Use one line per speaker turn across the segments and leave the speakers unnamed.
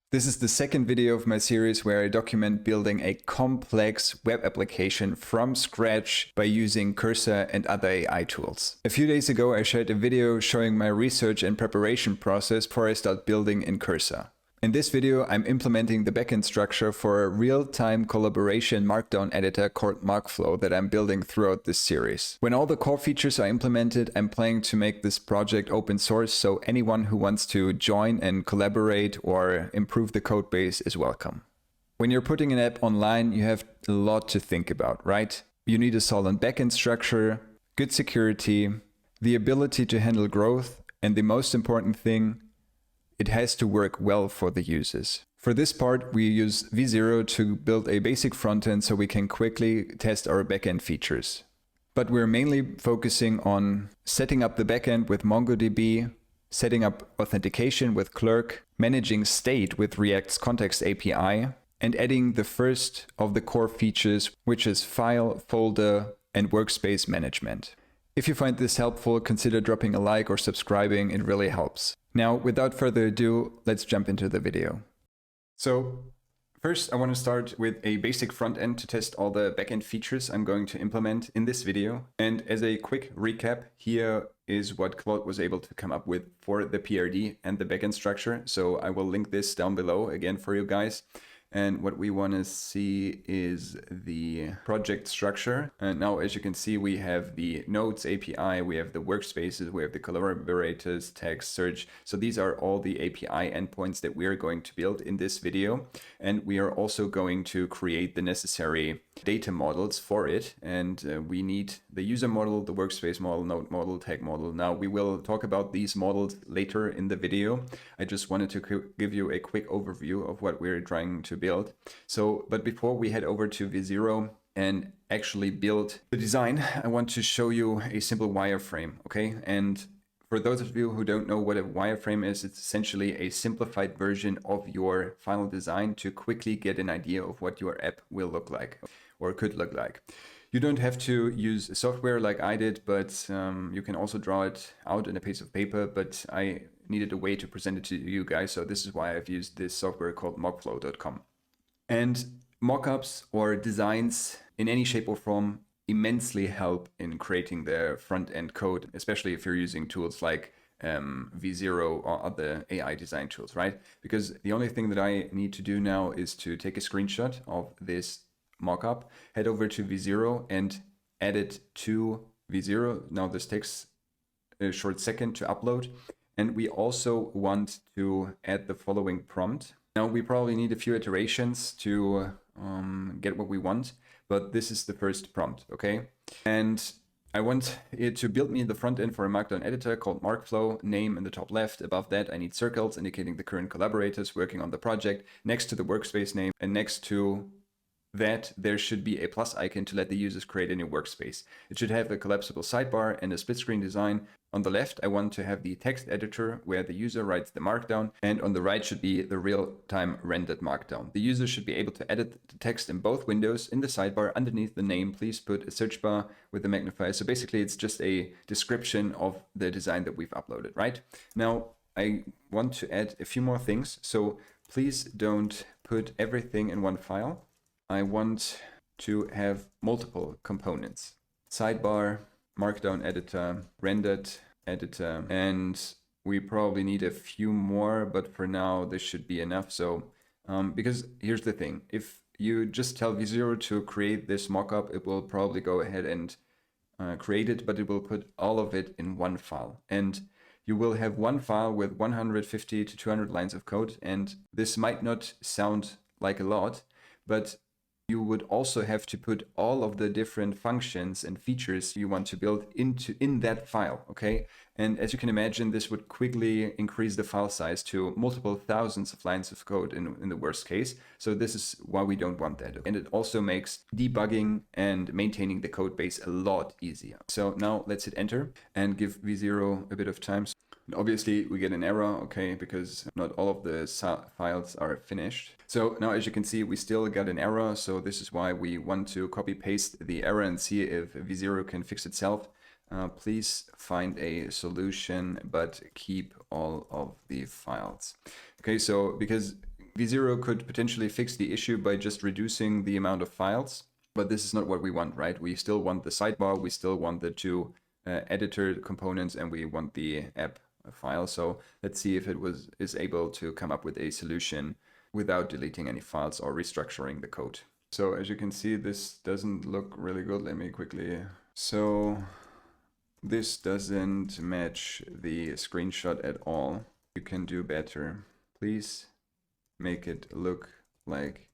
This is the second video of my series where I document building a complex web application from scratch by using Cursor and other AI tools. A few days ago, I shared a video showing my research and preparation process before I start building in Cursor. In this video, I'm implementing the backend structure for a real-time collaboration Markdown editor called MarkFlow that I'm building throughout this series. When all the core features are implemented, I'm planning to make this project open source so anyone who wants to join and collaborate or improve the code base is welcome. When you're putting an app online, you have a lot to think about, right? You need a solid backend structure, good security, the ability to handle growth, and the most important thing, it has to work well for the users. For this part, we use V0 to build a basic frontend so we can quickly test our backend features. But we're mainly focusing on setting up the backend with MongoDB, setting up authentication with Clerk, managing state with React's Context API, and adding the first of the core features, which is file, folder, and workspace management. If you find this helpful, consider dropping a like or subscribing, it really helps. Now, without further ado, let's jump into the video. So first, I want to start with a basic front end to test all the backend features I'm going to implement in this video. And as a quick recap, here is what Claude was able to come up with for the PRD and the backend structure. So I will link this down below again for you guys. And what we want to see is the project structure. And now, as you can see, we have the nodes API, we have the workspaces, we have the collaborators, text, search. So these are all the API endpoints that we are going to build in this video. And we are also going to create the necessary data models for it. And we need the user model, the workspace model, node model, tag model. Now, we will talk about these models later in the video. I just wanted to give you a quick overview of what we're trying to build. But before we head over to V0 and actually build the design, I want to show you a simple wireframe, okay? And for those of you who don't know what a wireframe is, it's essentially a simplified version of your final design to quickly get an idea of what your app will look like or could look like. You don't have to use software like I did, but you can also draw it out in a piece of paper, but I needed a way to present it to you guys, so this is why I've used this software called MarkFlow.com. And mockups or designs in any shape or form immensely help in creating the front-end code, especially if you're using tools like V0 or other AI design tools, right? Because the only thing that I need to do now is to take a screenshot of this mockup, head over to V0 and add it to V0. Now this takes a short second to upload. And we also want to add the following prompt. Now we probably need a few iterations to get what we want, but this is the first prompt, okay? And I want it to build me the front end for a Markdown editor called MarkFlow, name in the top left. Above that, I need circles indicating the current collaborators working on the project, next to the workspace name, and next to that there should be a plus icon to let the users create a new workspace. It should have a collapsible sidebar and a split screen design. On the left, I want to have the text editor where the user writes the markdown, and on the right should be the real-time rendered markdown. The user should be able to edit the text in both windows. In the sidebar underneath the name, please put a search bar with the magnifier. So basically it's just a description of the design that we've uploaded, right? Now I want to add a few more things. So please don't put everything in one file. I want to have multiple components. Sidebar, Markdown editor, rendered editor, and we probably need a few more, but for now this should be enough. So because here's the thing, if you just tell V0 to create this mockup, it will probably go ahead and create it, but it will put all of it in one file. And you will have one file with 150 to 200 lines of code, and this might not sound like a lot, but you would also have to put all of the different functions and features you want to build in that file, okay? And as you can imagine, this would quickly increase the file size to multiple thousands of lines of code in the worst case. So this is why we don't want that. And it also makes debugging and maintaining the code base a lot easier. So now let's hit enter and give V0 a bit of time. And obviously we get an error, okay, because not all of the files are finished. So now as you can see, we still got an error. So this is why we want to copy paste the error and see if V0 can fix itself. Please find a solution, but keep all of the files. Okay, so because V0 could potentially fix the issue by just reducing the amount of files, but this is not what we want, right? We still want the sidebar, we still want the two editor components, and we want the app file. So let's see if it is able to come up with a solution without deleting any files or restructuring the code. So as you can see, this doesn't look really good. Let me quickly. So this doesn't match the screenshot at all. You can do better. Please make it look like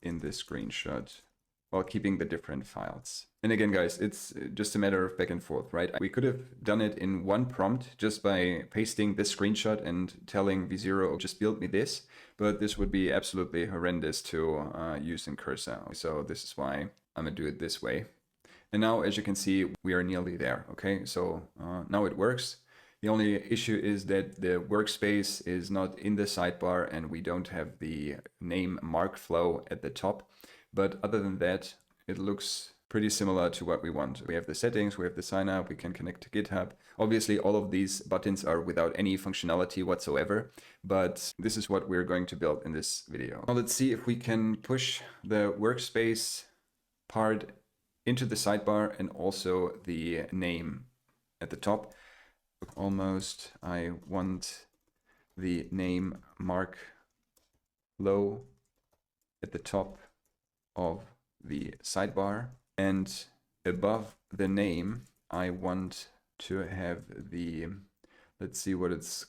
in this screenshot while keeping the different files. And again, guys, it's just a matter of back and forth, right? We could have done it in one prompt just by pasting this screenshot and telling V0, just build me this, but this would be absolutely horrendous to use in Cursor. So this is why I'm gonna do it this way. And now, as you can see, we are nearly there, okay? So now it works. The only issue is that the workspace is not in the sidebar and we don't have the name MarkFlow at the top. But other than that, it looks pretty similar to what we want. We have the settings, we have the sign up, we can connect to GitHub. Obviously, all of these buttons are without any functionality whatsoever, but this is what we're going to build in this video. Now let's see if we can push the workspace part into the sidebar and also the name at the top. Almost, I want the name MarkFlow at the top of the sidebar, and above the name I want to have the, let's see what it's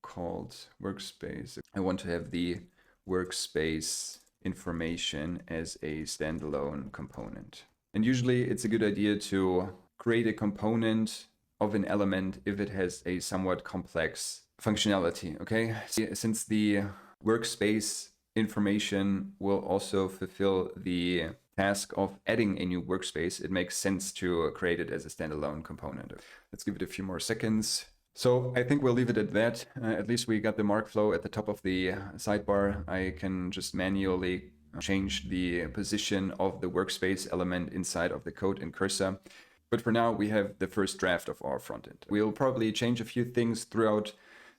called, workspace. I want to have the workspace information as a standalone component. And usually it's a good idea to create a component of an element if it has a somewhat complex functionality, okay? Since the workspace information will also fulfill the task of adding a new workspace, it makes sense to create it as a standalone component. Let's give it a few more seconds. So I think we'll leave it at that. At least we got the MarkFlow at the top of the sidebar. I can just manually change the position of the workspace element inside of the code in Cursor. But for now, we have the first draft of our frontend. We'll probably change a few things throughout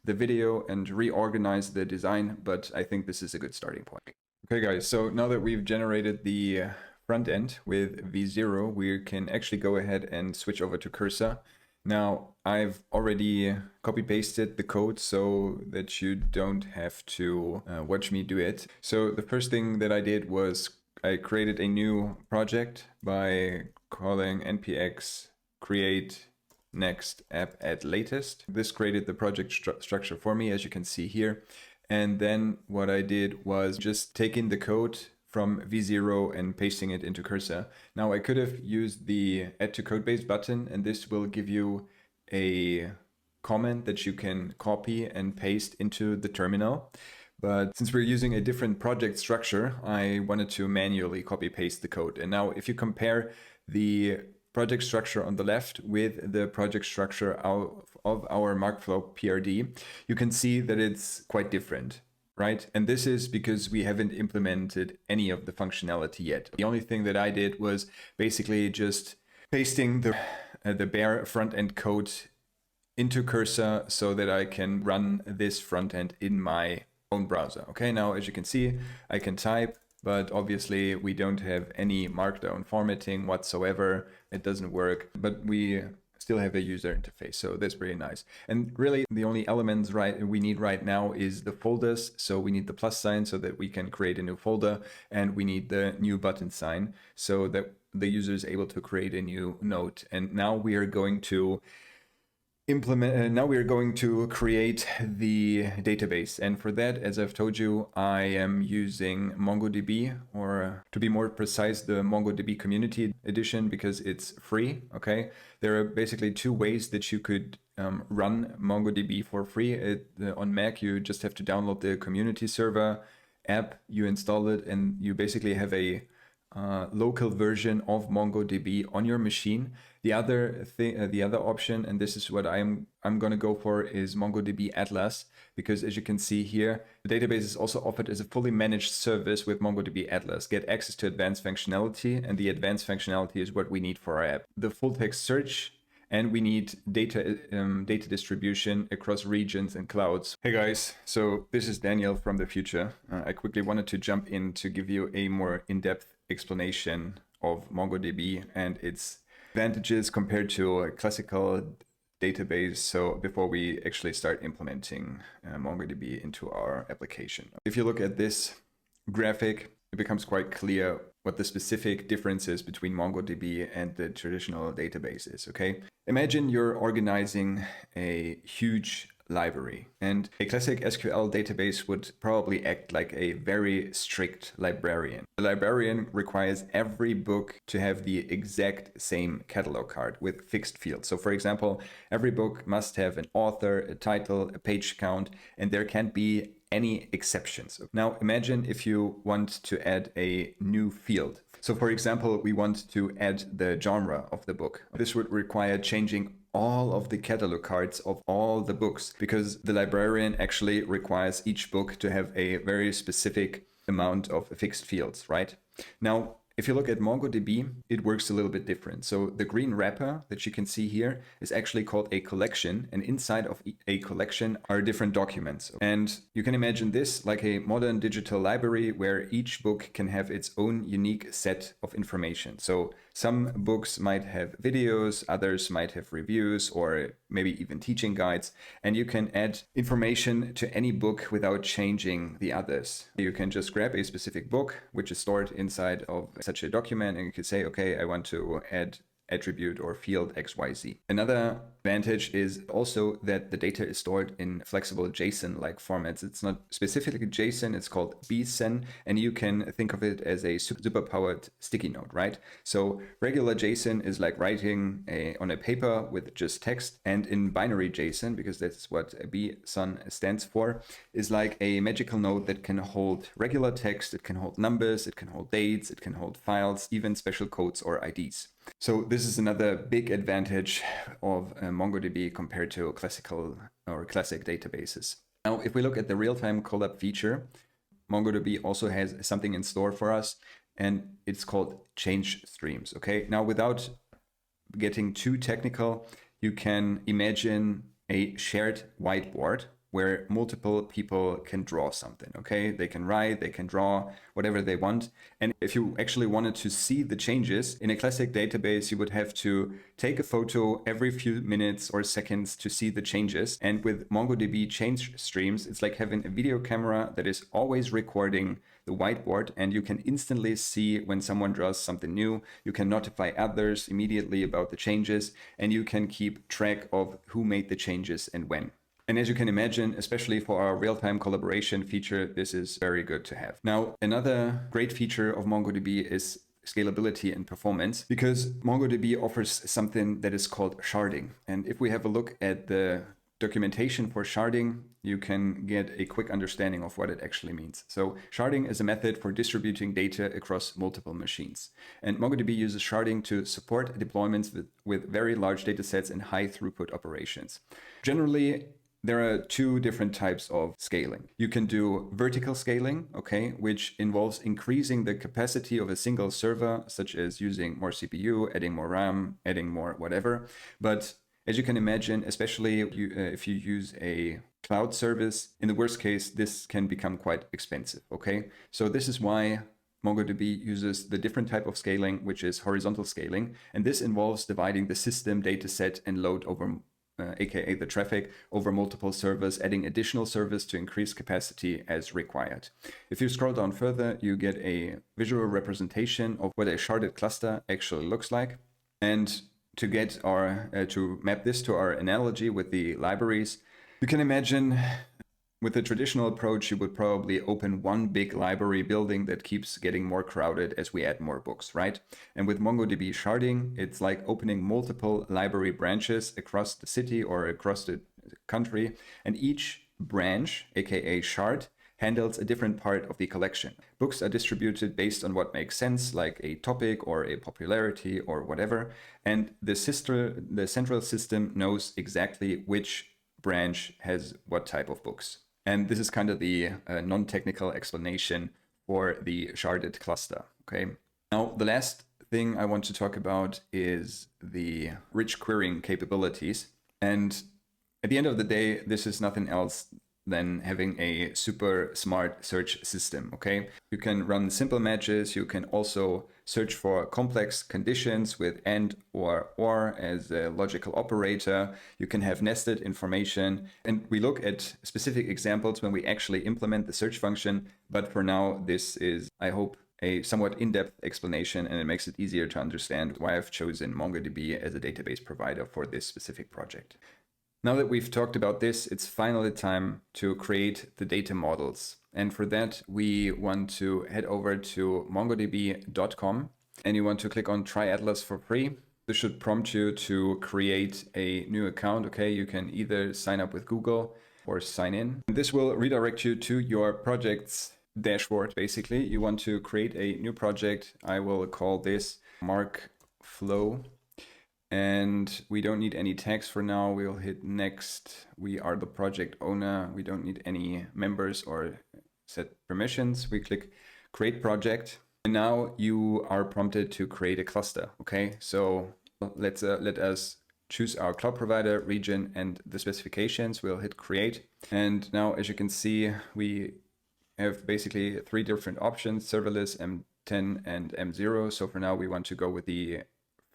the video and reorganize the design, but I think this is a good starting point. Okay guys, so now that we've generated the front end with V0, we can actually go ahead and switch over to Cursor. Now, I've already copy-pasted the code so that you don't have to watch me do it. So the first thing that I did was I created a new project by calling npx create next app at latest. This created the project structure for me, as you can see here. And then what I did was just taking the code from V0 and pasting it into Cursor. Now I could have used the add to codebase button, and this will give you a comment that you can copy and paste into the terminal. But since we're using a different project structure, I wanted to manually copy paste the code. And now if you compare the project structure on the left with the project structure of our MarkFlow PRD, you can see that it's quite different, right? And this is because we haven't implemented any of the functionality yet. The only thing that I did was basically just pasting the bare front-end code into Cursor so that I can run this front-end in my own browser. Okay, now as you can see, I can type, but obviously we don't have any Markdown formatting whatsoever. It doesn't work, but we still have a user interface, so that's pretty nice. And really the only elements we need right now is the folders. So we need the plus sign so that we can create a new folder, and we need the new button sign so that the user is able to create a new note. And now we are going to create the database. And for that, as I've told you, I am using MongoDB, or to be more precise, the MongoDB Community Edition, because it's free. Okay, there are basically two ways that you could run MongoDB for free. On Mac, you just have to download the community server app, you install it, and you basically have a local version of MongoDB on your machine. The other option, and this is what I'm going to go for, is MongoDB Atlas, because as you can see here, the database is also offered as a fully managed service with MongoDB Atlas. Get access to advanced functionality, and the advanced functionality is what we need for our app. The full text search and we need data distribution across regions and clouds. Hey guys, so this is Daniel from the future. I quickly wanted to jump in to give you a more in-depth explanation of MongoDB and its advantages compared to a classical database. So before we actually start implementing MongoDB into our application. If you look at this graphic, it becomes quite clear what the specific difference is between MongoDB and the traditional databases, okay? Imagine you're organizing a huge library, and a classic SQL database would probably act like a very strict librarian. The librarian requires every book to have the exact same catalog card with fixed fields. So for example, every book must have an author, a title, a page count, and there can't be any exceptions. Now imagine if you want to add a new field. So for example, we want to add the genre of the book. This would require changing all of the catalog cards of all the books, because the librarian actually requires each book to have a very specific amount of fixed fields, right? Now, if you look at MongoDB, it works a little bit different. So the green wrapper that you can see here is actually called a collection, and inside of a collection are different documents. And you can imagine this like a modern digital library where each book can have its own unique set of information. So some books might have videos, others might have reviews, or maybe even teaching guides, and you can add information to any book without changing the others. You can just grab a specific book, which is stored inside of such a document, and you can say, okay, I want to add attribute or field XYZ. Another advantage is also that the data is stored in flexible JSON-like formats. It's not specifically JSON, it's called bsen, and you can think of it as a superpowered sticky note, right? So regular JSON is like writing on a paper with just text, and in binary JSON, because that's what bsen stands for, is like a magical note that can hold regular text, it can hold numbers, it can hold dates, it can hold files, even special codes or IDs. So this is another big advantage of MongoDB compared to classical or classic databases. Now, if we look at the real-time collab feature, MongoDB also has something in store for us, and it's called change streams. Okay, now without getting too technical, you can imagine a shared whiteboard where multiple people can draw something, okay? They can write, they can draw, whatever they want. And if you actually wanted to see the changes, in a classic database, you would have to take a photo every few minutes or seconds to see the changes. And with MongoDB change streams, it's like having a video camera that is always recording the whiteboard, and you can instantly see when someone draws something new. You can notify others immediately about the changes, and you can keep track of who made the changes and when. And as you can imagine, especially for our real-time collaboration feature, this is very good to have. Now, another great feature of MongoDB is scalability and performance, because MongoDB offers something that is called sharding. And if we have a look at the documentation for sharding, you can get a quick understanding of what it actually means. So sharding is a method for distributing data across multiple machines. And MongoDB uses sharding to support deployments with very large data sets and high throughput operations. Generally, there are two different types of scaling. You can do vertical scaling, okay, which involves increasing the capacity of a single server, such as using more CPU, adding more RAM, adding more whatever. But as you can imagine, especially if you use a cloud service, in the worst case, this can become quite expensive, okay? So this is why MongoDB uses the different type of scaling, which is horizontal scaling. And this involves dividing the system data set and load over aka the traffic, over multiple servers, adding additional servers to increase capacity as required. If you scroll down further, you get a visual representation of what a sharded cluster actually looks like. And to get to map this to our analogy with the libraries, you can imagine with the traditional approach, you would probably open one big library building that keeps getting more crowded as we add more books, right? And with MongoDB sharding, it's like opening multiple library branches across the city or across the country, and each branch, aka shard, handles a different part of the collection. Books are distributed based on what makes sense, like a topic or a popularity or whatever, and the central system knows exactly which branch has what type of books. And this is kind of the non-technical explanation for the sharded cluster, okay? Now, the last thing I want to talk about is the rich querying capabilities. And at the end of the day, this is nothing else than having a super smart search system, okay? You can run simple matches. You can also search for complex conditions with and or as a logical operator. You can have nested information. And we look at specific examples when we actually implement the search function. But for now, this is, I hope, a somewhat in-depth explanation, and it makes it easier to understand why I've chosen MongoDB as a database provider for this specific project. Now that we've talked about this, it's finally time to create the data models. And for that, we want to head over to mongodb.com and you want to click on Try Atlas for free. This should prompt you to create a new account. Okay, you can either sign up with Google or sign in. This will redirect you to your project's dashboard. Basically, you want to create a new project. I will call this MarkFlow. And we don't need any tags for now. We'll hit next. We are the project owner. We don't need any members or set permissions. We click create project. And now you are prompted to create a cluster. Okay, so let us choose our cloud provider, region, and the specifications. We'll hit create. And now, as you can see, we have basically 3 different options: serverless, M10, and M0. So for now, we want to go with the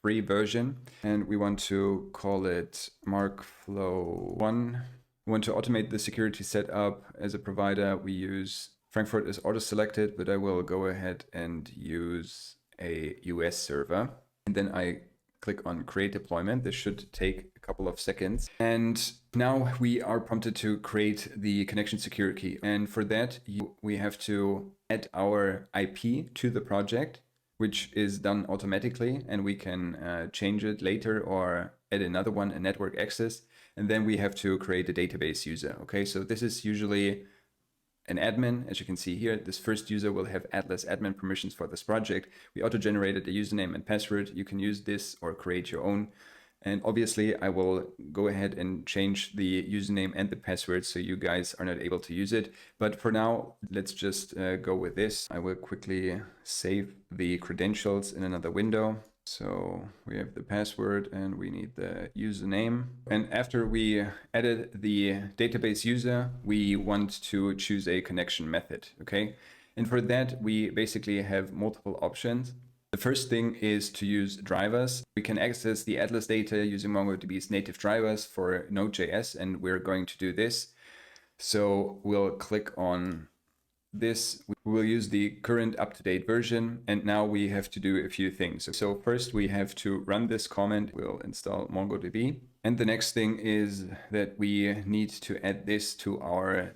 free version, and we want to call it MarkFlow 1. We want to automate the security setup. As a provider, we use Frankfurt is auto-selected, but I will go ahead and use a US server. And then I click on create deployment. This should take a couple of seconds. And now we are prompted to create the connection security. And for that, we have to add our IP to the project, which is done automatically, and we can change it later or add another one, a network access. And then we have to create a database user. Okay, so this is usually an admin. As you can see here, this first user will have Atlas admin permissions for this project. We auto-generated a username and password. You can use this or create your own. And obviously, I will go ahead and change the username and the password so you guys are not able to use it. But for now, let's just go with this. I will quickly save the credentials in another window. So we have the password and we need the username. And after we added the database user, we want to choose a connection method, okay? And for that, we basically have multiple options. The first thing is to use drivers. We can access the Atlas data using MongoDB's native drivers for Node.js, and we're going to do this. So we'll click on this. We will use the current up-to-date version, and now we have to do a few things. So first we have to run this command. We'll install MongoDB. And the next thing is that we need to add this to our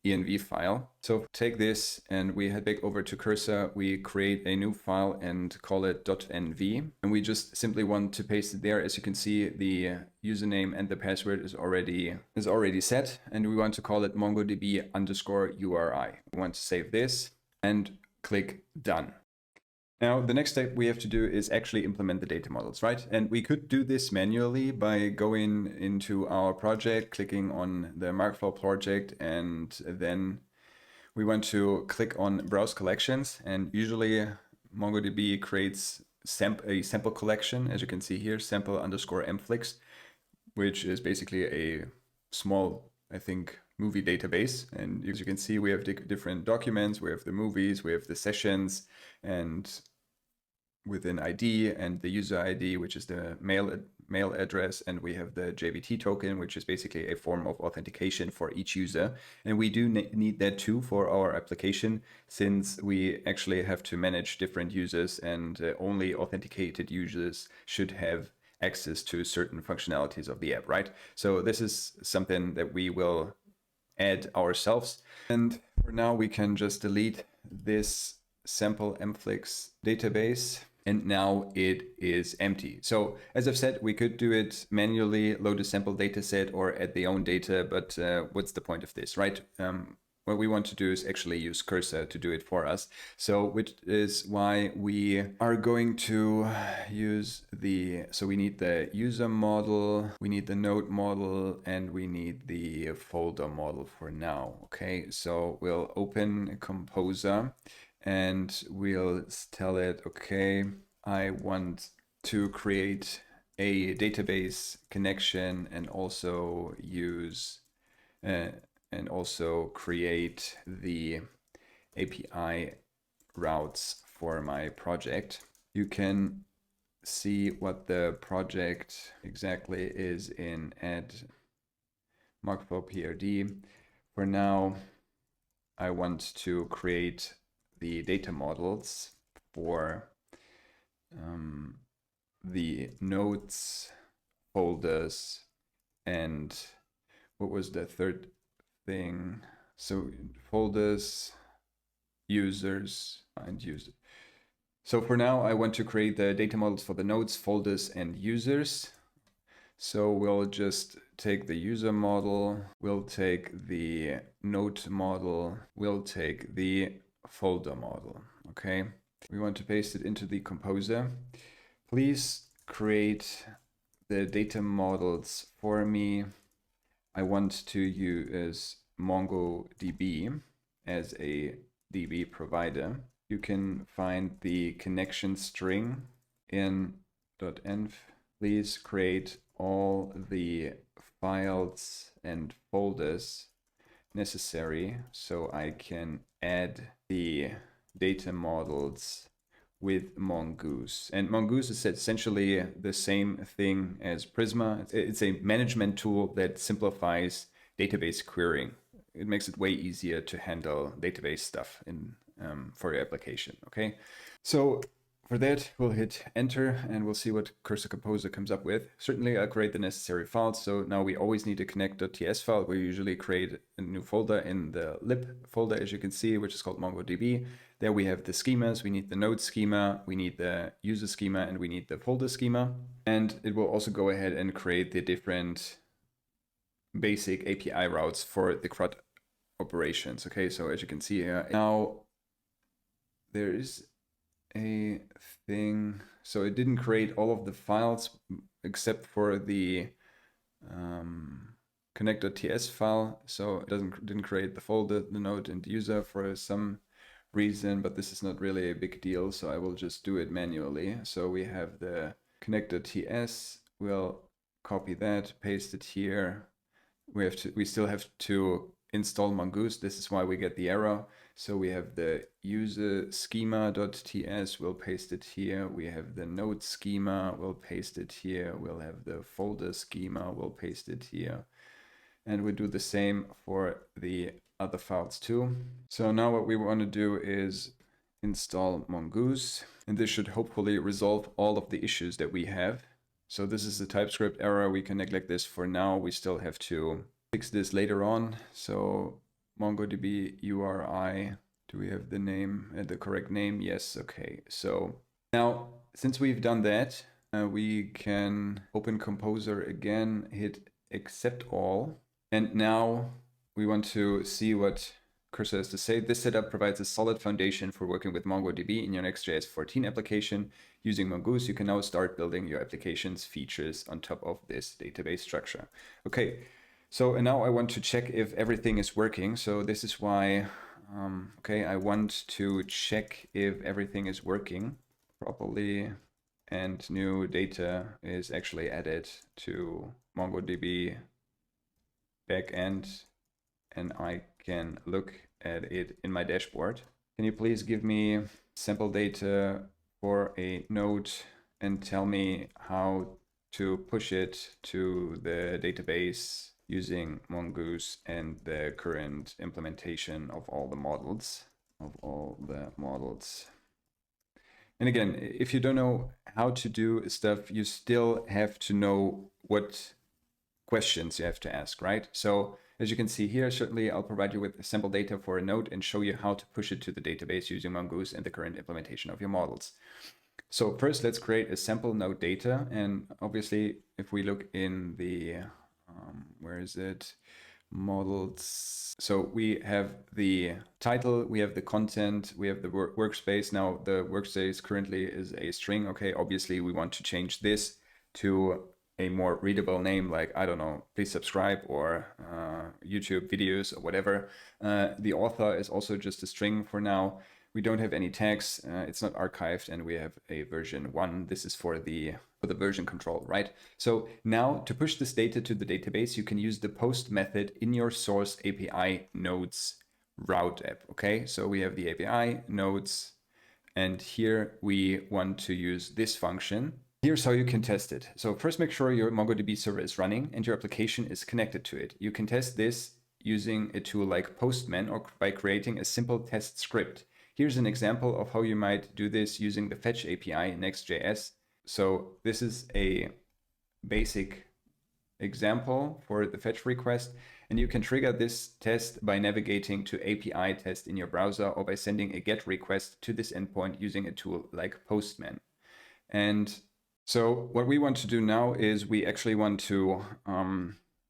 .env file. So take this and we head back over to Cursor. We create a new file and call it .env. And we just simply want to paste it there. As you can see, the username and the password is already set. And we want to call it MongoDB_URI. We want to save this and click done. Now, the next step we have to do is actually implement the data models, right? And we could do this manually by going into our project, clicking on the MarkFlow project, and then we want to click on Browse Collections. And usually MongoDB creates a sample collection, as you can see here, sample_mflix, which is basically a small, I think, movie database. And as you can see, we have different documents, we have the movies, we have the sessions, and with an ID and the user ID, which is the mail address, and we have the JVT token, which is basically a form of authentication for each user. And we do need that too for our application, since we actually have to manage different users, and only authenticated users should have access to certain functionalities of the app, right? So this is something that we will add ourselves. And for now, we can just delete this sample mflix database, and now it is empty. So as I've said, we could do it manually, load a sample data set or add the own data, but what's the point of this, right? What we want to do is actually use Cursor to do it for us. So which is why we are going to use so we need the user model, we need the node model, and we need the folder model for now. Okay, so we'll open Composer and we'll tell it, okay, I want to create a database connection and also use and also create the API routes for my project. You can see what the project exactly is in add MarkFlow PRD. For now, I want to create the data models for the nodes, folders, and what was the third thing? So folders, users, and users. So for now, I want to create the data models for the nodes, folders, and users. So we'll just take the user model, we'll take the node model, we'll take the folder model, okay? We want to paste it into the composer. Please create the data models for me. I want to use MongoDB as a DB provider. You can find the connection string in .env. Please create all the files and folders necessary so I can add the data models with Mongoose. And Mongoose is essentially the same thing as Prisma. It's a management tool that simplifies database querying. It makes it way easier to handle database stuff in for your application, okay? So for that, we'll hit enter and we'll see what Cursor Composer comes up with. Certainly I'll create the necessary files. So now we always need a connect.ts file. We usually create a new folder in the lib folder, as you can see, which is called MongoDB. There we have the schemas. We need the node schema, we need the user schema, and we need the folder schema. And it will also go ahead and create the different basic API routes for the CRUD operations. Okay, so as you can see here, now there is a thing. So it didn't create all of the files except for the connect.ts file. So it didn't create the folder, the node, and the user for some reason, but this is not really a big deal. So I will just do it manually. So we have the connect.ts. We'll copy that, paste it here. We still have to install Mongoose. This is why we get the error. So we have the user schema.ts, we'll paste it here. We have the node schema, we'll paste it here. We'll have the folder schema, we'll paste it here. And we do the same for the other files too. So now what we want to do is install Mongoose, and this should hopefully resolve all of the issues that we have. So this is the Typescript error. We can neglect this for now. We still have to fix this later on. So MongoDB URI, do we have the name, the correct name? Yes, okay. So now, since we've done that, we can open Composer again, hit accept all. And now we want to see what Cursor has to say. This setup provides a solid foundation for working with MongoDB in your Next.js 14 application. Using Mongoose, you can now start building your application's features on top of this database structure. Okay. So and now I want to check if everything is working. So this is why, okay, I want to check if everything is working properly and new data is actually added to MongoDB backend, and I can look at it in my dashboard. Can you please give me sample data for a node and tell me how to push it to the database using Mongoose and the current implementation of all the models, And again, if you don't know how to do stuff, you still have to know what questions you have to ask, right? So as you can see here, certainly I'll provide you with sample data for a node and show you how to push it to the database using Mongoose and the current implementation of your models. So first, let's create a sample node data. And obviously, if we look in the where is it? Models. So we have the title, we have the content, we have the workspace. Now the workspace currently is a string. Okay, obviously we want to change this to a more readable name, like, I don't know, please subscribe or YouTube videos or whatever. The author is also just a string for now. We don't have any tags, it's not archived, and we have a version 1. This is for the version control, right? So now to push this data to the database, you can use the post method in your source API nodes route app, okay? So we have the API nodes, and here we want to use this function. Here's how you can test it. So first, make sure your MongoDB server is running and your application is connected to it. You can test this using a tool like Postman or by creating a simple test script. Here's an example of how you might do this using the Fetch API in Next.js. So this is a basic example for the fetch request, and you can trigger this test by navigating to API test in your browser or by sending a GET request to this endpoint using a tool like Postman. And so what we want to do now is we actually want to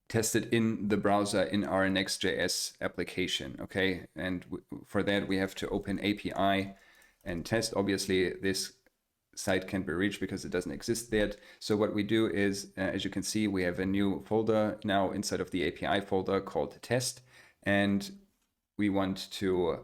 test it in the browser in our Next.js application, okay? And for that, we have to open API and test. Obviously, this site can't be reached because it doesn't exist yet. So what we do is, as you can see, we have a new folder now inside of the API folder called test. And we want to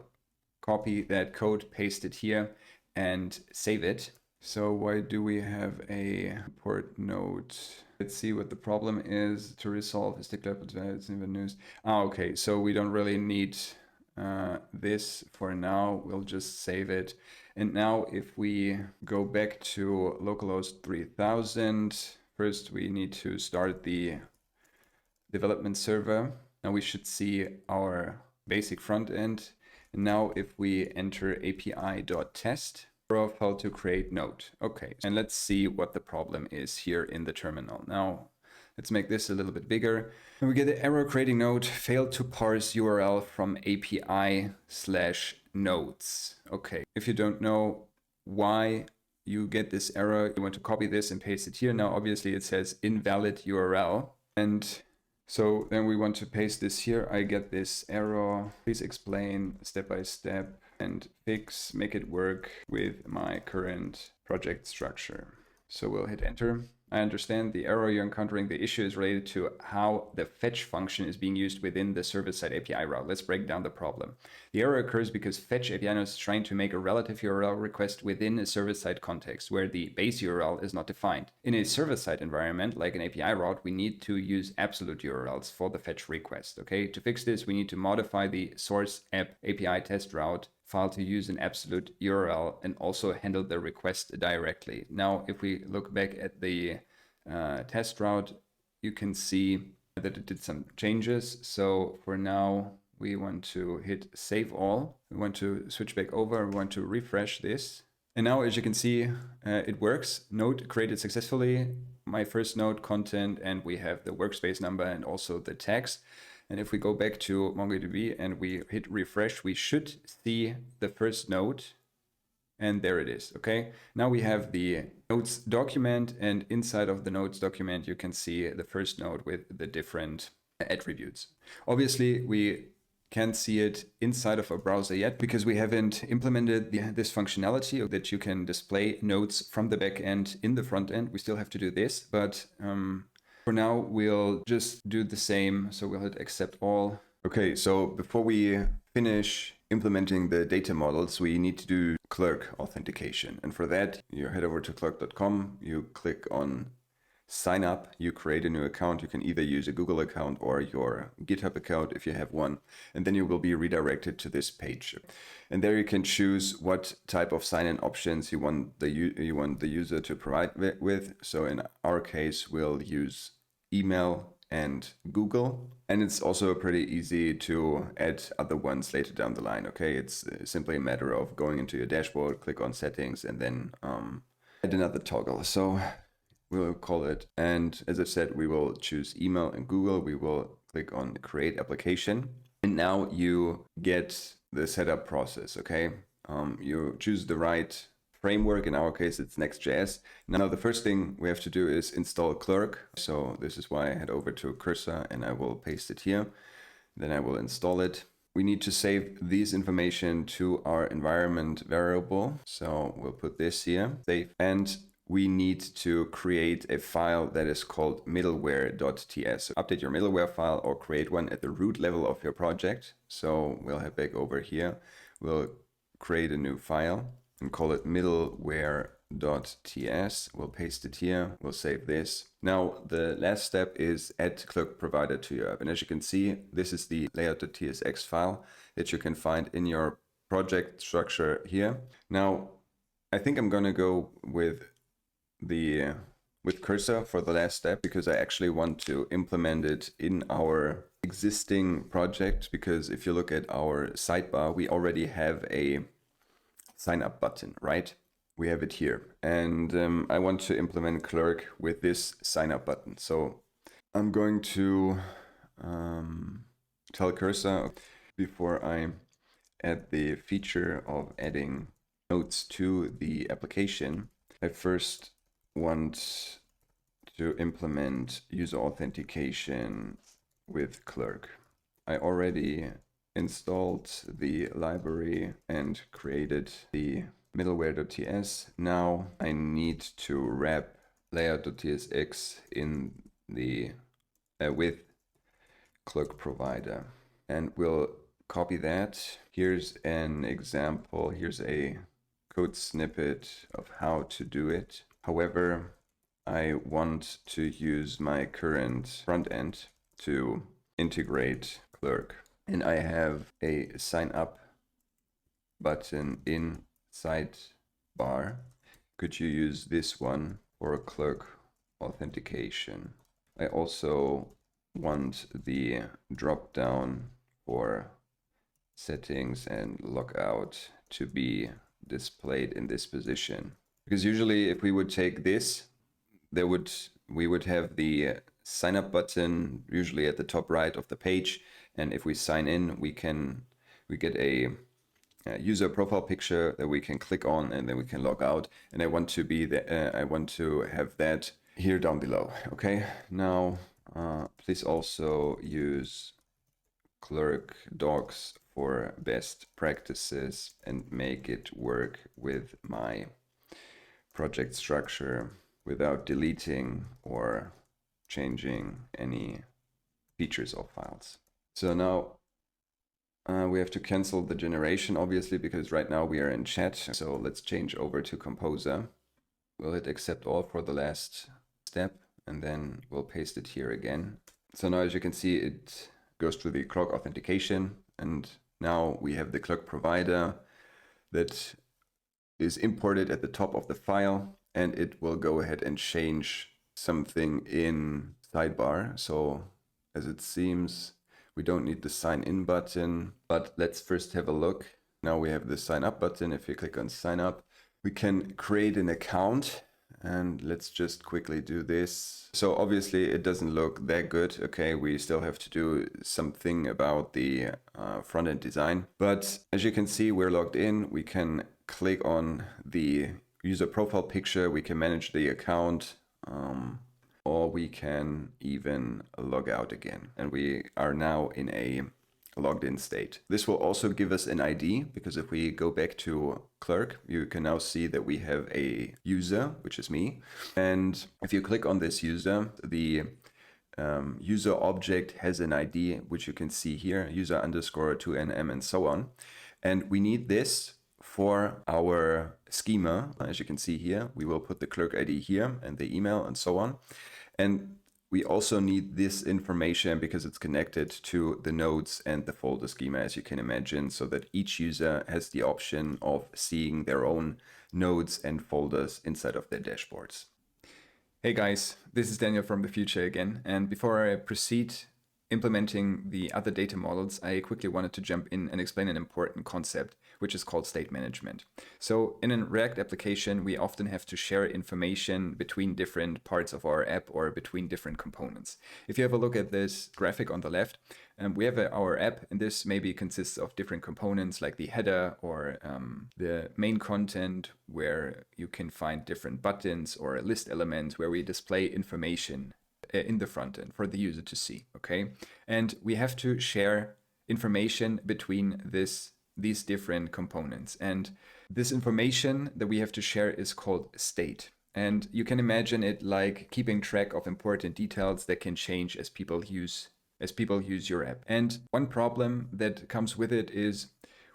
copy that code, paste it here, and save it. So why do we have a port node? Let's see what the problem is to resolve. Is the it's in the news. Okay, so we don't really need this for now. We'll just save it. And now if we go back to localhost 3000, first we need to start the development server. Now we should see our basic front end. And now if we enter api.test, of how to create node. Okay, and let's see what the problem is here in the terminal. Now, let's make this a little bit bigger. And we get the error creating node, failed to parse URL from API/nodes. Okay, if you don't know why you get this error, you want to copy this and paste it here. Now, obviously it says invalid URL. And so then we want to paste this here. I get this error. Please explain step by step and fix, make it work with my current project structure. So we'll hit enter. I understand the error you're encountering. The issue is related to how the fetch function is being used within the server-side API route. Let's break down the problem. The error occurs because fetch API node is trying to make a relative URL request within a server-side context where the base URL is not defined. In a server-side environment, like an API route, we need to use absolute URLs for the fetch request. Okay, to fix this, we need to modify the source app API test route file to use an absolute URL and also handle the request directly. Now, if we look back at the test route, you can see that it did some changes. So for now, we want to hit save all. We want to switch back over. We want to refresh this. And now, as you can see, it works. Node created successfully. My first node content, and we have the workspace number and also the tags. And if we go back to MongoDB and we hit refresh, we should see the first node. And there it is, okay? Now we have the nodes document, and inside of the nodes document, you can see the first node with the different attributes. Obviously, we can't see it inside of a browser yet because we haven't implemented this functionality that you can display nodes from the backend in the front end. We still have to do this, but for now, we'll just do the same. So we'll hit accept all. Okay, so before we finish implementing the data models, we need to do Clerk Authentication. And for that, you head over to clerk.com, you click on sign up, you create a new account. You can either use a Google account or your GitHub account if you have one. And then you will be redirected to this page. And there you can choose what type of sign-in options you want the user to provide with. So in our case, we'll use email and Google. And it's also pretty easy to add other ones later down the line. Okay, it's simply a matter of going into your dashboard, click on settings, and then add another toggle. So we'll call it, and as I said, we will choose email and Google. We will click on create application. And now you get the setup process, okay? You choose the right framework. In our case, it's Next.js. Now, the first thing we have to do is install Clerk. So this is why I head over to Cursor and I will paste it here. Then I will install it. We need to save this information to our environment variable. So we'll put this here, save. And we need to create a file that is called middleware.ts. So update your middleware file or create one at the root level of your project. So we'll head back over here. We'll create a new file and call it middleware.ts. We'll paste it here. We'll save this. Now, the last step is add Clerk provider to your app. And as you can see, this is the layout.tsx file that you can find in your project structure here. Now, I think I'm going to go with Cursor for the last step, because I actually want to implement it in our existing project. Because if you look at our sidebar, we already have a sign up button, right? We have it here. And I want to implement Clerk with this sign up button. So I'm going to tell Cursor, before I add the feature of adding notes to the application, I first want to implement user authentication with Clerk. I already installed the library and created the middleware.ts. Now I need to wrap layout.tsx in the with Clerk provider, and we'll copy that. Here's an example. Here's a code snippet of how to do it. However, I want to use my current front end to integrate Clerk. And I have a sign up button in sidebar. Could you use this one for Clerk authentication? I also want the drop down for settings and logout to be displayed in this position. Because usually if we would take this, we would have the sign up button usually at the top right of the page, and if we sign in, we get a user profile picture that we can click on, and then we can log out. And I want to have that here down below. Okay, now please also use Clerk docs for best practices and make it work with my project structure without deleting or changing any features or files. So now we have to cancel the generation, obviously, because right now we are in chat. So let's change over to Composer. We'll hit accept all for the last step, and then we'll paste it here again. So now, as you can see, it goes through the Clerk authentication, and now we have the Clerk provider that is imported at the top of the file, and it will go ahead and change something in sidebar. So as it seems, we don't need the sign in button, but let's first have a look. Now we have the sign up button. If you click on sign up, we can create an account, and let's just quickly do this. So obviously it doesn't look that good. Okay, we still have to do something about the front end design, but as you can see, we're logged in. We can click on the user profile picture. We can manage the account, or we can even log out again. And we are now in a logged in state. This will also give us an ID, because if we go back to Clerk, you can now see that we have a user, which is me. And if you click on this user, the user object has an ID, which you can see here, user underscore 2nm and so on. And we need this for our schema. As you can see here, we will put the Clerk ID here and the email and so on. And we also need this information because it's connected to the nodes and the folder schema, as you can imagine, so that each user has the option of seeing their own nodes and folders inside of their dashboards. Hey guys, this is Daniel from the future again. And before I proceed implementing the other data models, I quickly wanted to jump in and explain an important concept, which is called state management. So in a React application, we often have to share information between different parts of our app or between different components. If you have a look at this graphic on the left, we have our app, and this maybe consists of different components like the header or the main content, where you can find different buttons or list elements where we display information in the front end for the user to see, okay? And we have to share information between these different components. And this information that we have to share is called state. And you can imagine it like keeping track of important details that can change as people use your app. And one problem that comes with it is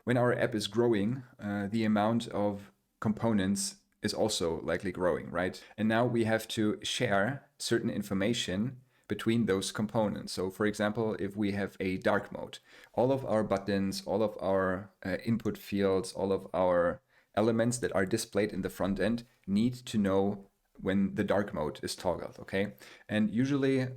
when our app is growing, the amount of components is also likely growing, right? And now we have to share certain information between those components. So for example, if we have a dark mode, all of our buttons, all of our input fields, all of our elements that are displayed in the front end need to know when the dark mode is toggled, okay? And usually,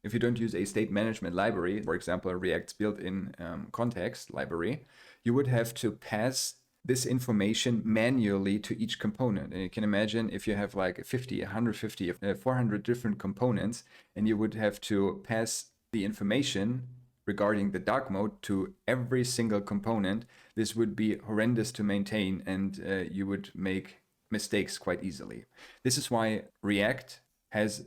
if you don't use a state management library, for example, React's built-in context library, you would have to pass this information manually to each component. And you can imagine if you have like 50, 150, 400 different components, and you would have to pass the information regarding the dark mode to every single component, this would be horrendous to maintain, and you would make mistakes quite easily. This is why React has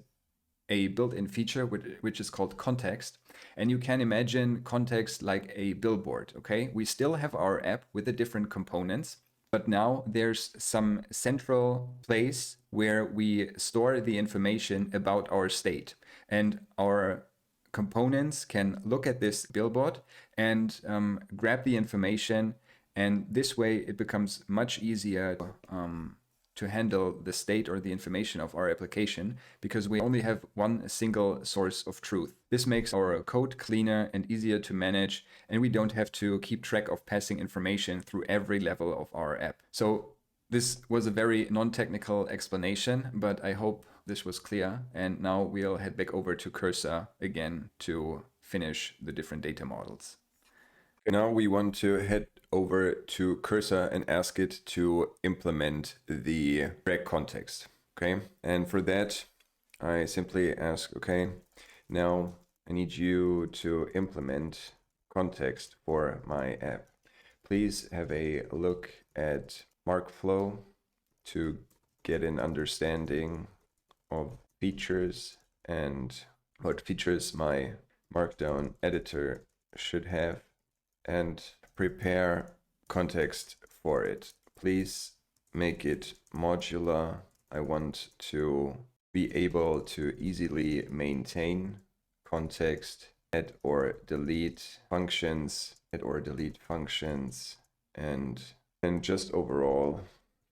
a built-in feature which is called context. And you can imagine context like a billboard, okay? We still have our app with the different components, but now there's some central place where we store the information about our state. And our components can look at this billboard and grab the information. And this way it becomes much easier to handle the state or the information of our application, because we only have one single source of truth. This makes our code cleaner and easier to manage, and we don't have to keep track of passing information through every level of our app. So this was a very non-technical explanation, but I hope this was clear. And now we'll head back over to Cursor again to finish the different data models. Now we want to head over to Cursor and ask it to implement the track context. Okay, and for that, I simply ask, okay, now I need you to implement context for my app. Please have a look at MarkFlow to get an understanding of features and what features my Markdown editor should have, and prepare context for it. Please make it modular. I want to be able to easily maintain context, add or delete functions, and just overall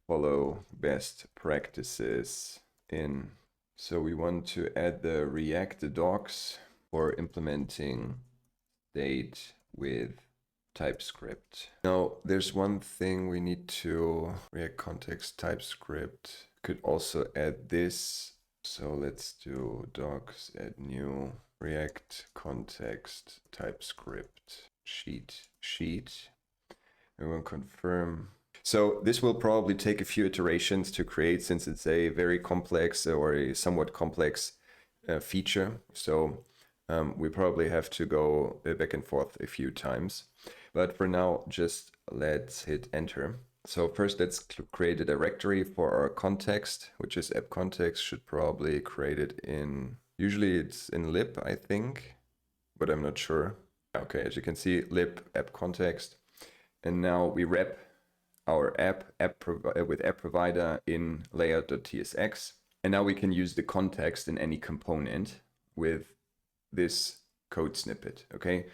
follow best practices in. So we want to add the React docs for implementing state with Typescript. Now, there's one thing we need to React context Typescript. Could also add this. So let's do docs, add new React context Typescript sheet. We will confirm. So this will probably take a few iterations to create, since it's a very complex or a somewhat complex feature. So we probably have to go back and forth a few times. But for now, just let's hit enter. So first, let's create a directory for our context, which is app context. Should probably create it in, usually it's in lib, I think, but I'm not sure. Okay, as you can see, lib app context. And now we wrap our app with app provider in layout.tsx. And now we can use the context in any component with this code snippet, okay?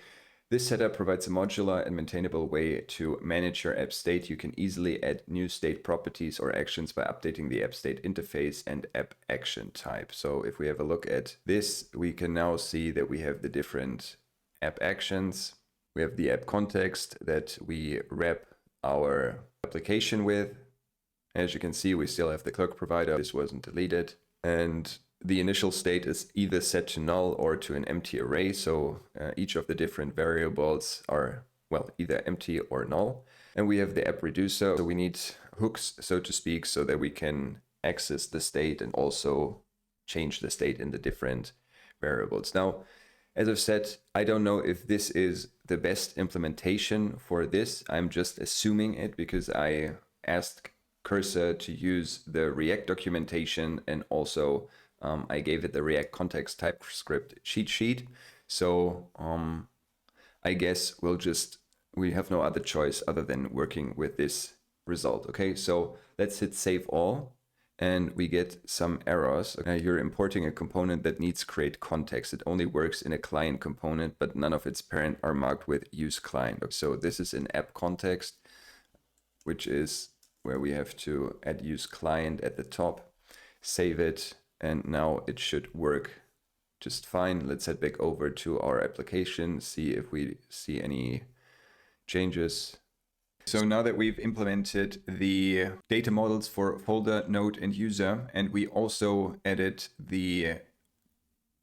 This setup provides a modular and maintainable way to manage your app state. You can easily add new state properties or actions by updating the app state interface and app action type. So if we have a look at this, we can now see that we have the different app actions. We have the app context that we wrap our application with. As you can see, we still have the clerk provider. This wasn't deleted. And the initial state is either set to null or to an empty array. So each of the different variables are, well, either empty or null. And we have the app reducer. So we need hooks, so to speak, so that we can access the state and also change the state in the different variables. Now, as I've said, I don't know if this is the best implementation for this. I'm just assuming it because I asked Cursor to use the React documentation, and also I gave it the React context Typescript cheat sheet. So I guess we have no other choice other than working with this result. Okay, so let's hit save all, and we get some errors. You're importing a component that needs create context. It only works in a client component, but none of its parent are marked with use client. So this is an app context. which is where we have to add use client at the top, save it, and now it should work just fine. Let's head back over to our application, see if we see any changes. So now that we've implemented the data models for folder, node, and user, and we also added the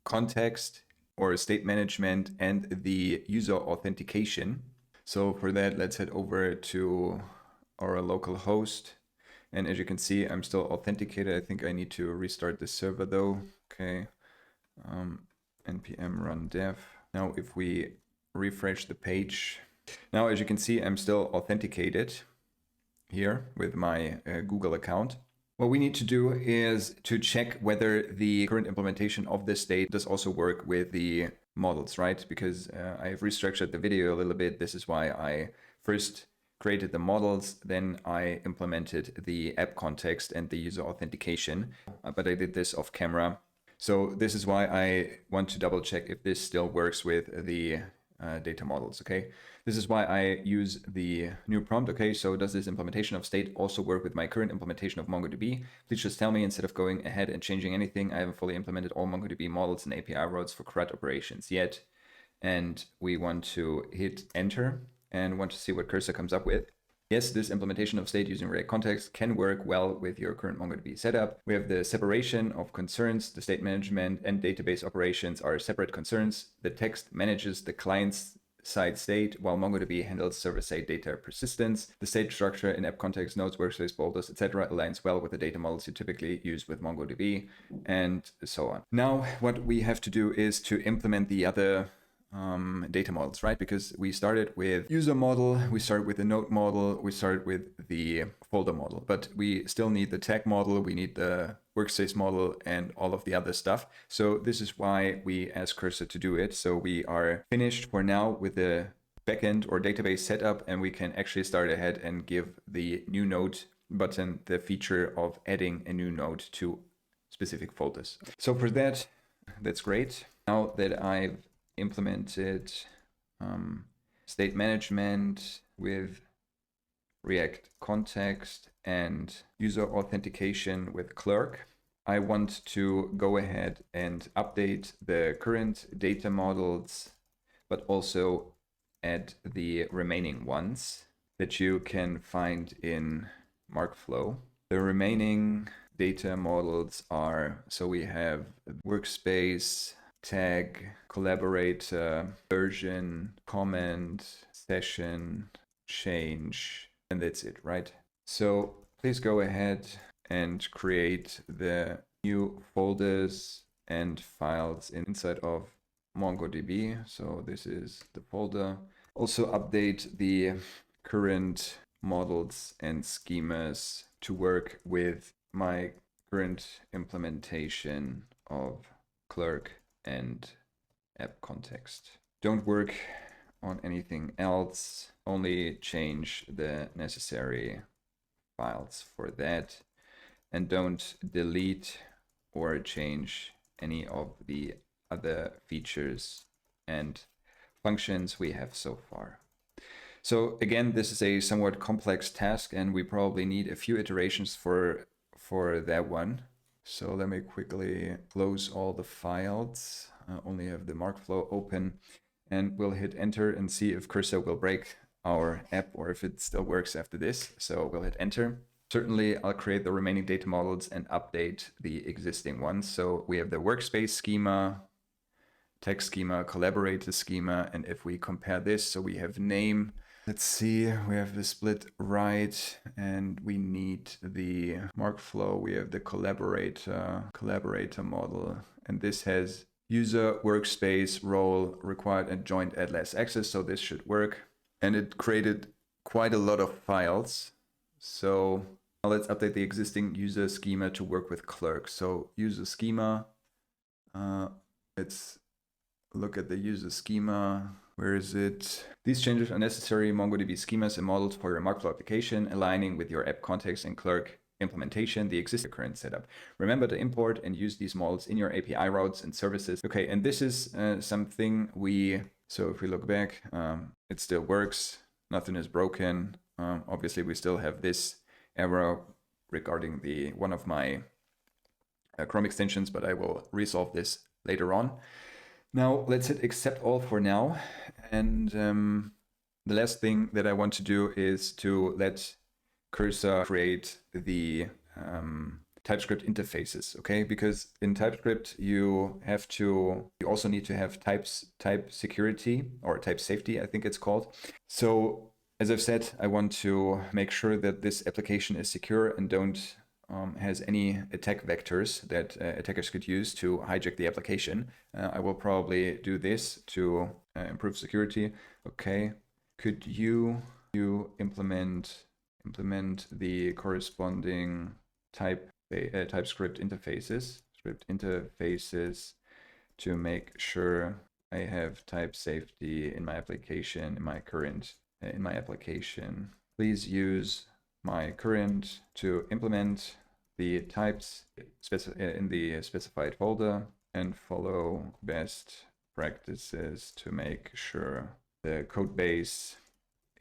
context or state management and the user authentication. So for that, let's head over to our local host. And as you can see, I'm still authenticated. I think I need to restart the server though. Okay. npm run dev. Now, if we refresh the page, now as you can see, I'm still authenticated here with my Google account. What we need to do is to check whether the current implementation of this state does also work with the models, right? Because I have restructured the video a little bit. This is why I first created the models, then I implemented the app context and the user authentication, but I did this off camera. So this is why I want to double check if this still works with the data models, okay? This is why I use the new prompt, okay? So does this implementation of state also work with my current implementation of MongoDB? Please just tell me instead of going ahead and changing anything. I haven't fully implemented all MongoDB models and API routes for CRUD operations yet. And we want to hit enter and want to see what cursor comes up with. Yes, this implementation of state using React context can work well with your current MongoDB setup. We have the separation of concerns. The state management and database operations are separate concerns. The text manages the client's side state, while MongoDB handles server-side data persistence. The state structure in app context, nodes, workspace, folders, etc. aligns well with the data models you typically use with MongoDB, and so on. Now, what we have to do is to implement the other data models, right? Because we started with user model, we started with the node model, we started with the folder model, but we still need the tag model, we need the workspace model and all of the other stuff. So this is why we ask Cursor to do it. So we are finished for now with the backend or database setup, and we can actually start ahead and give the new node button the feature of adding a new node to specific folders. So for that, that's great. Now that I've implemented state management with React context and user authentication with Clerk, I want to go ahead and update the current data models, but also add the remaining ones that you can find in MarkFlow. The remaining data models are, so we have workspace, tag, collaborator, version, comment, session, change, and that's it, right? So please go ahead and create the new folders and files inside of MongoDB. So this is the folder. Also update the current models and schemas to work with my current implementation of Clerk and app context. Don't work on anything else, only change the necessary files for that, and don't delete or change any of the other features and functions we have so far. So again, this is a somewhat complex task, and we probably need a few iterations for that one. So let me quickly close all the files. Only have the MarkFlow open, and we'll hit enter and see if Cursor will break our app or if it still works after this. So we'll hit enter. Certainly, I'll create the remaining data models and update the existing ones. So we have the workspace schema, text schema, collaborator schema, and if we compare this, so we have name. Let's see, we have the split right, and we need the MarkFlow. We have the collaborator model, and this has user, workspace, role, required, and joint at last access. So this should work. And it created quite a lot of files. So now let's update the existing user schema to work with Clerk. So user schema, let's look at the user schema. Where is it? These changes are necessary. MongoDB schemas and models for your MarkFlow application, aligning with your app context and Clerk implementation, the existing current setup. Remember to import and use these models in your API routes and services. Okay, and this is something so if we look back, it still works. Nothing is broken. Obviously, we still have this error regarding the one of my Chrome extensions, but I will resolve this later on. Now let's hit accept all for now. And the last thing that I want to do is to let Cursor create the TypeScript interfaces, okay? Because in TypeScript you also need to have type security or type safety, I think it's called. So as I've said, I want to make sure that this application is secure and don't has any attack vectors that attackers could use to hijack the application. I will probably do this to improve security. Okay, could you implement the corresponding TypeScript interfaces, to make sure I have type safety in my application, in my application. Please use my current to implement the types in the specified folder and follow best practices to make sure the code base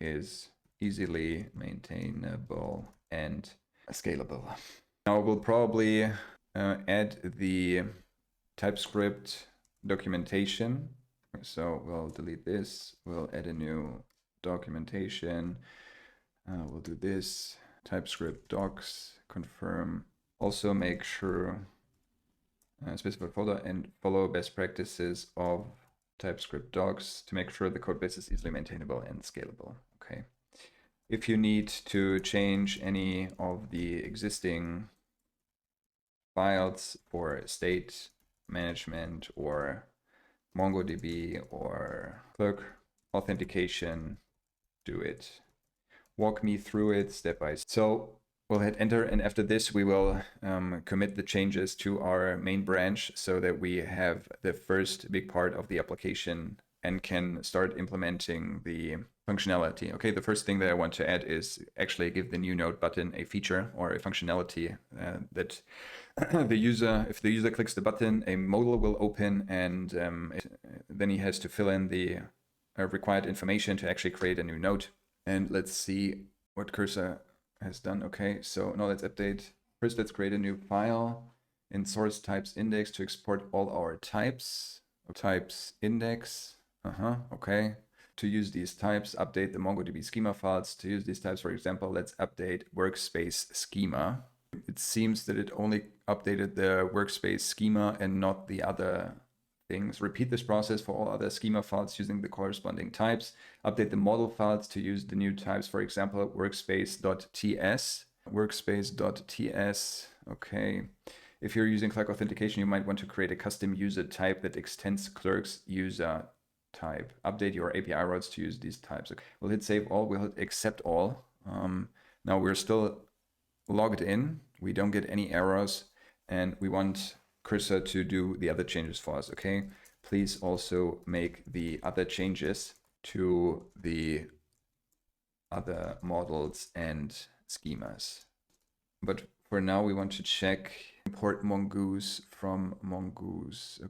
is easily maintainable and scalable. Now we'll probably add the TypeScript documentation. So we'll delete this, we'll add a new documentation. We'll do this, TypeScript docs, confirm. Also make sure specify folder and follow best practices of TypeScript docs to make sure the code base is easily maintainable and scalable. Okay. If you need to change any of the existing files for state management or MongoDB or Clerk Authentication, do it. Walk me through it step by step. So we'll hit enter, and after this we will commit the changes to our main branch so that we have the first big part of the application and can start implementing the functionality. Okay, the first thing that I want to add is actually give the new note button a feature or a functionality that if the user clicks the button, a modal will open, and then he has to fill in the required information to actually create a new note. And let's see what Cursor has done. Okay, so now let's update. First, let's create a new file in source types index to export all our types. Types index. Okay. To use these types, update the MongoDB schema files. To use these types, for example, let's update Workspace schema. It seems that it only updated the Workspace schema and not the other things. Repeat this process for all other schema files using the corresponding types. Update the model files to use the new types, for example, workspace.ts. Workspace.ts. Okay. If you're using Clerk Authentication, you might want to create a custom user type that extends Clerk's user type. Update your API routes to use these types. Okay. We'll hit save all. We'll hit accept all. Now we're still logged in. We don't get any errors, and we want Cursor to do the other changes for us. Okay, please also make the other changes to the other models and schemas. But for now we want to check import Mongoose from Mongoose.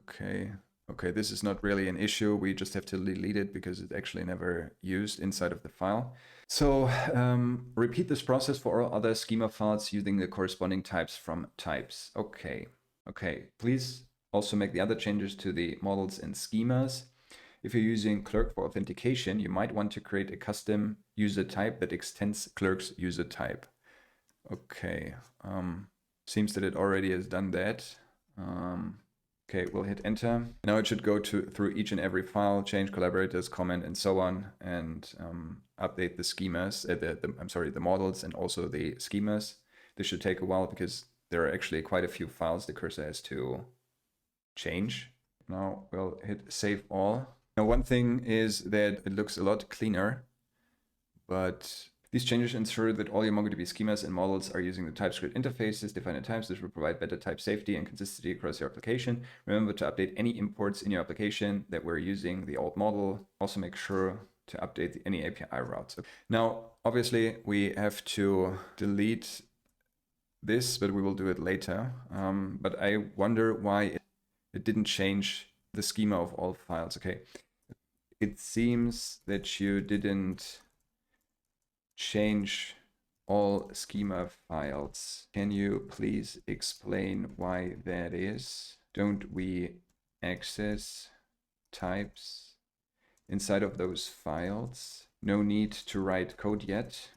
Okay, this is not really an issue. We just have to delete it because it's actually never used inside of the file. So repeat this process for all other schema files using the corresponding types from types. Okay, please also make the other changes to the models and schemas. If you're using Clerk for authentication, you might want to create a custom user type that extends Clerk's user type. Okay, seems that it already has done that. Okay, we'll hit enter. Now it should go through each and every file, change collaborators, comment, and so on, and update the schemas, the models and also the schemas. This should take a while because there are actually quite a few files the Cursor has to change. Now we'll hit save all. Now one thing is that it looks a lot cleaner, but these changes ensure that all your MongoDB schemas and models are using the TypeScript interfaces defined in types. This will provide better type safety and consistency across your application. Remember to update any imports in your application that were using the old model. Also make sure to update any API routes. Now, obviously, we have to delete this, but we will do it later. But I wonder why it didn't change the schema of all files. Okay, it seems that you didn't change all schema files. Can you please explain why that is? Don't we access types inside of those files? No need to write code yet.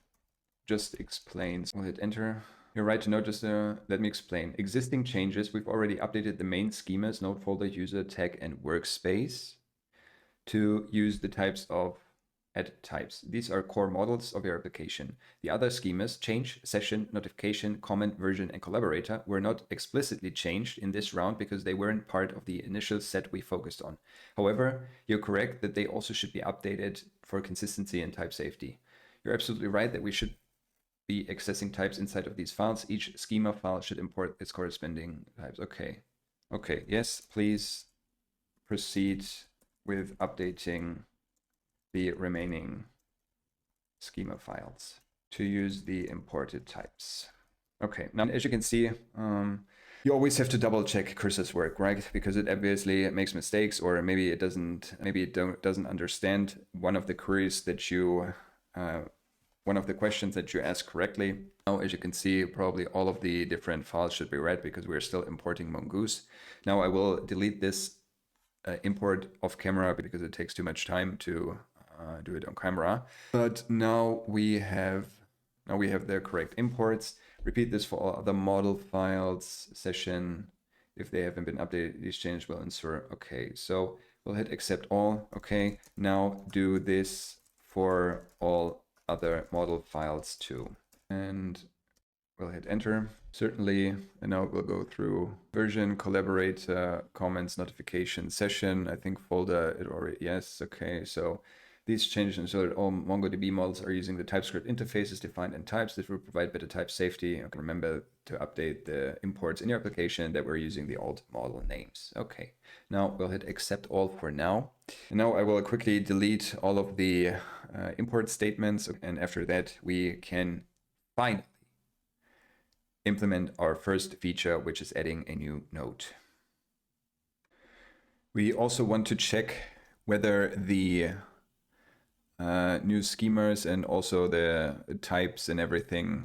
Just explains. We'll hit enter. You're right to notice, let me explain. Existing changes, we've already updated the main schemas, node folder, user, tag, and workspace to use the types of add types. These are core models of your application. The other schemas, change, session, notification, comment, version, and collaborator, were not explicitly changed in this round because they weren't part of the initial set we focused on. However, you're correct that they also should be updated for consistency and type safety. You're absolutely right that we should be accessing types inside of these files. Each schema file should import its corresponding types. Okay, yes, please proceed with updating the remaining schema files to use the imported types. Okay, now as you can see, you always have to double check Cursor's work, right? Because it obviously makes mistakes, or maybe it doesn't understand one of the queries that you, one of the questions that you ask correctly. Now, as you can see, probably all of the different files should be read because we're still importing Mongoose. Now I will delete this import off camera because it takes too much time to do it on camera. But now we have the correct imports. Repeat this for all other model files, session. If they haven't been updated, these changes will insert. Okay, so we'll hit accept all. Okay, now do this for all other model files too. And we'll hit enter. Certainly, and now we'll go through version, collaborator, comments, notification, session. I think folder, it already, yes, okay. So these changes ensure that all MongoDB models are using the Typescript interfaces defined in types. This will provide better type safety. Okay, remember to update the imports in your application that we're using the old model names. Okay, now we'll hit accept all for now. And now I will quickly delete all of the import statements. And after that, we can finally implement our first feature, which is adding a new node. We also want to check whether the new schemas and also the types and everything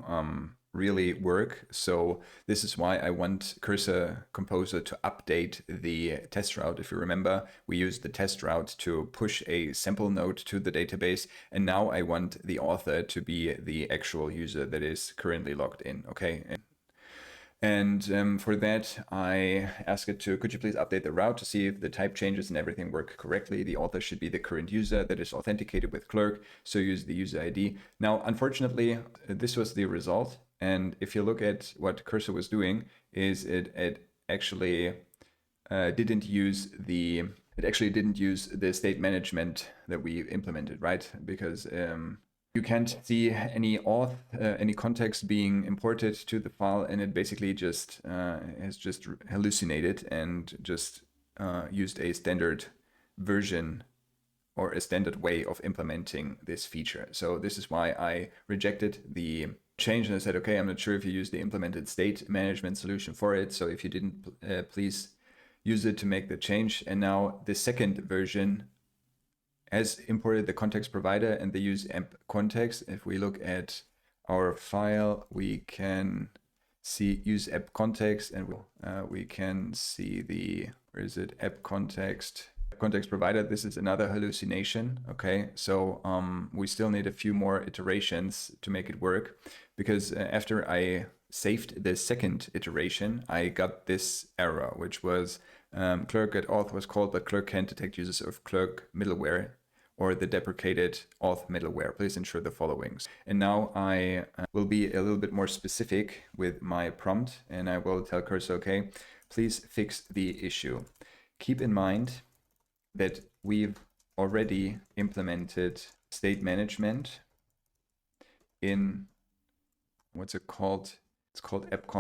really work. So this is why I want Cursor Composer to update the test route. If you remember, we used the test route to push a sample node to the database. And now I want the author to be the actual user that is currently logged in. Okay. And for that, I ask it to, could you please update the route to see if the type changes and everything work correctly? The author should be the current user that is authenticated with Clerk, so use the user ID. Now, unfortunately, this was the result. And if you look at what Cursor was doing, is it actually didn't use the state management that we implemented, right? Because you can't see any auth, any context being imported to the file, and it basically just has just hallucinated and just used a standard version or a standard way of implementing this feature. So this is why I rejected the change and I said, okay, I'm not sure if you use the implemented state management solution for it. So if you didn't, please use it to make the change. And now the second version has imported the context provider and they use amp context. If we look at our file, we can see use app context, and we can see the, where is it, app context provider. This is another hallucination. Okay, so we still need a few more iterations to make it work, because after I saved the second iteration, I got this error, which was clerk.auth was called, but Clerk can't detect users of Clerk middleware or the deprecated auth middleware. Please ensure the following. And now I will be a little bit more specific with my prompt, and I will tell Cursor, okay, please fix the issue. Keep in mind that we've already implemented state management in, what's it called? It's called app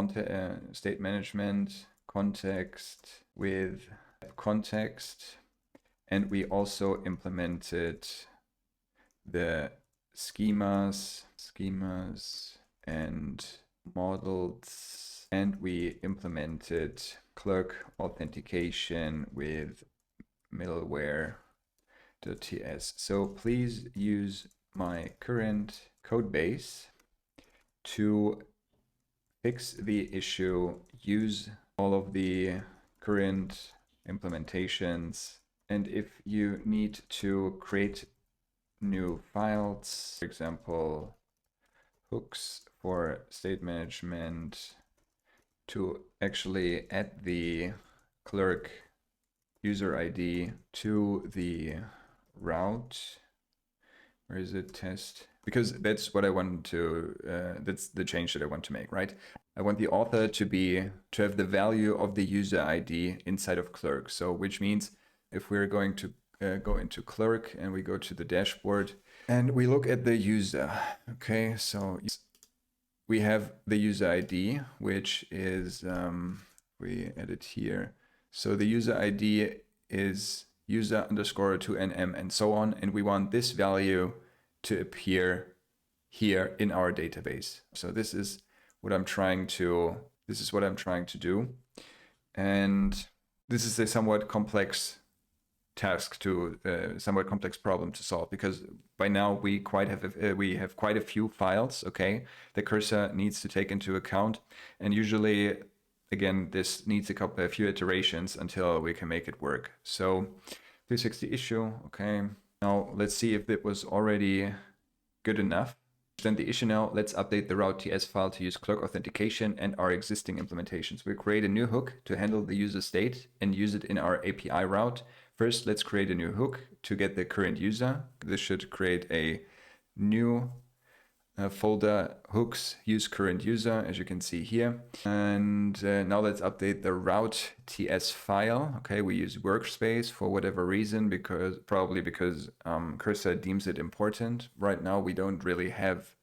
state management context with app context. And we also implemented the schemas and models, and we implemented Clerk Authentication with middleware.ts. So please use my current code base to fix the issue, use all of the current implementations. And if you need to create new files, for example, hooks for state management, to actually add the clerk user ID to the route. Where is it? Test. Because that's what I want to, that's the change that I want to make, right? I want the author to have the value of the user ID inside of Clerk. So which means if we're going to go into Clerk and we go to the dashboard and we look at the user, okay, so we have the user ID, which is, we edit here. So the user ID is user_2nm and so on. And we want this value to appear here in our database. So this is what I'm trying to do. And this is a somewhat complex task to somewhat complex problem to solve, because by now we have quite a few files, okay, the cursor needs to take into account. And usually, again, this needs a few iterations until we can make it work. So please fix the issue. Okay. Now let's see if it was already good enough. Then the issue now, let's update the route.ts file to use Clerk Authentication and our existing implementations. We'll create a new hook to handle the user state and use it in our API route. First, let's create a new hook to get the current user. This should create a new folder, hooks, use current user, as you can see here. And now let's update the route.ts file. Okay, we use Workspace for whatever reason, probably because Cursor deems it important. Right now we don't really have,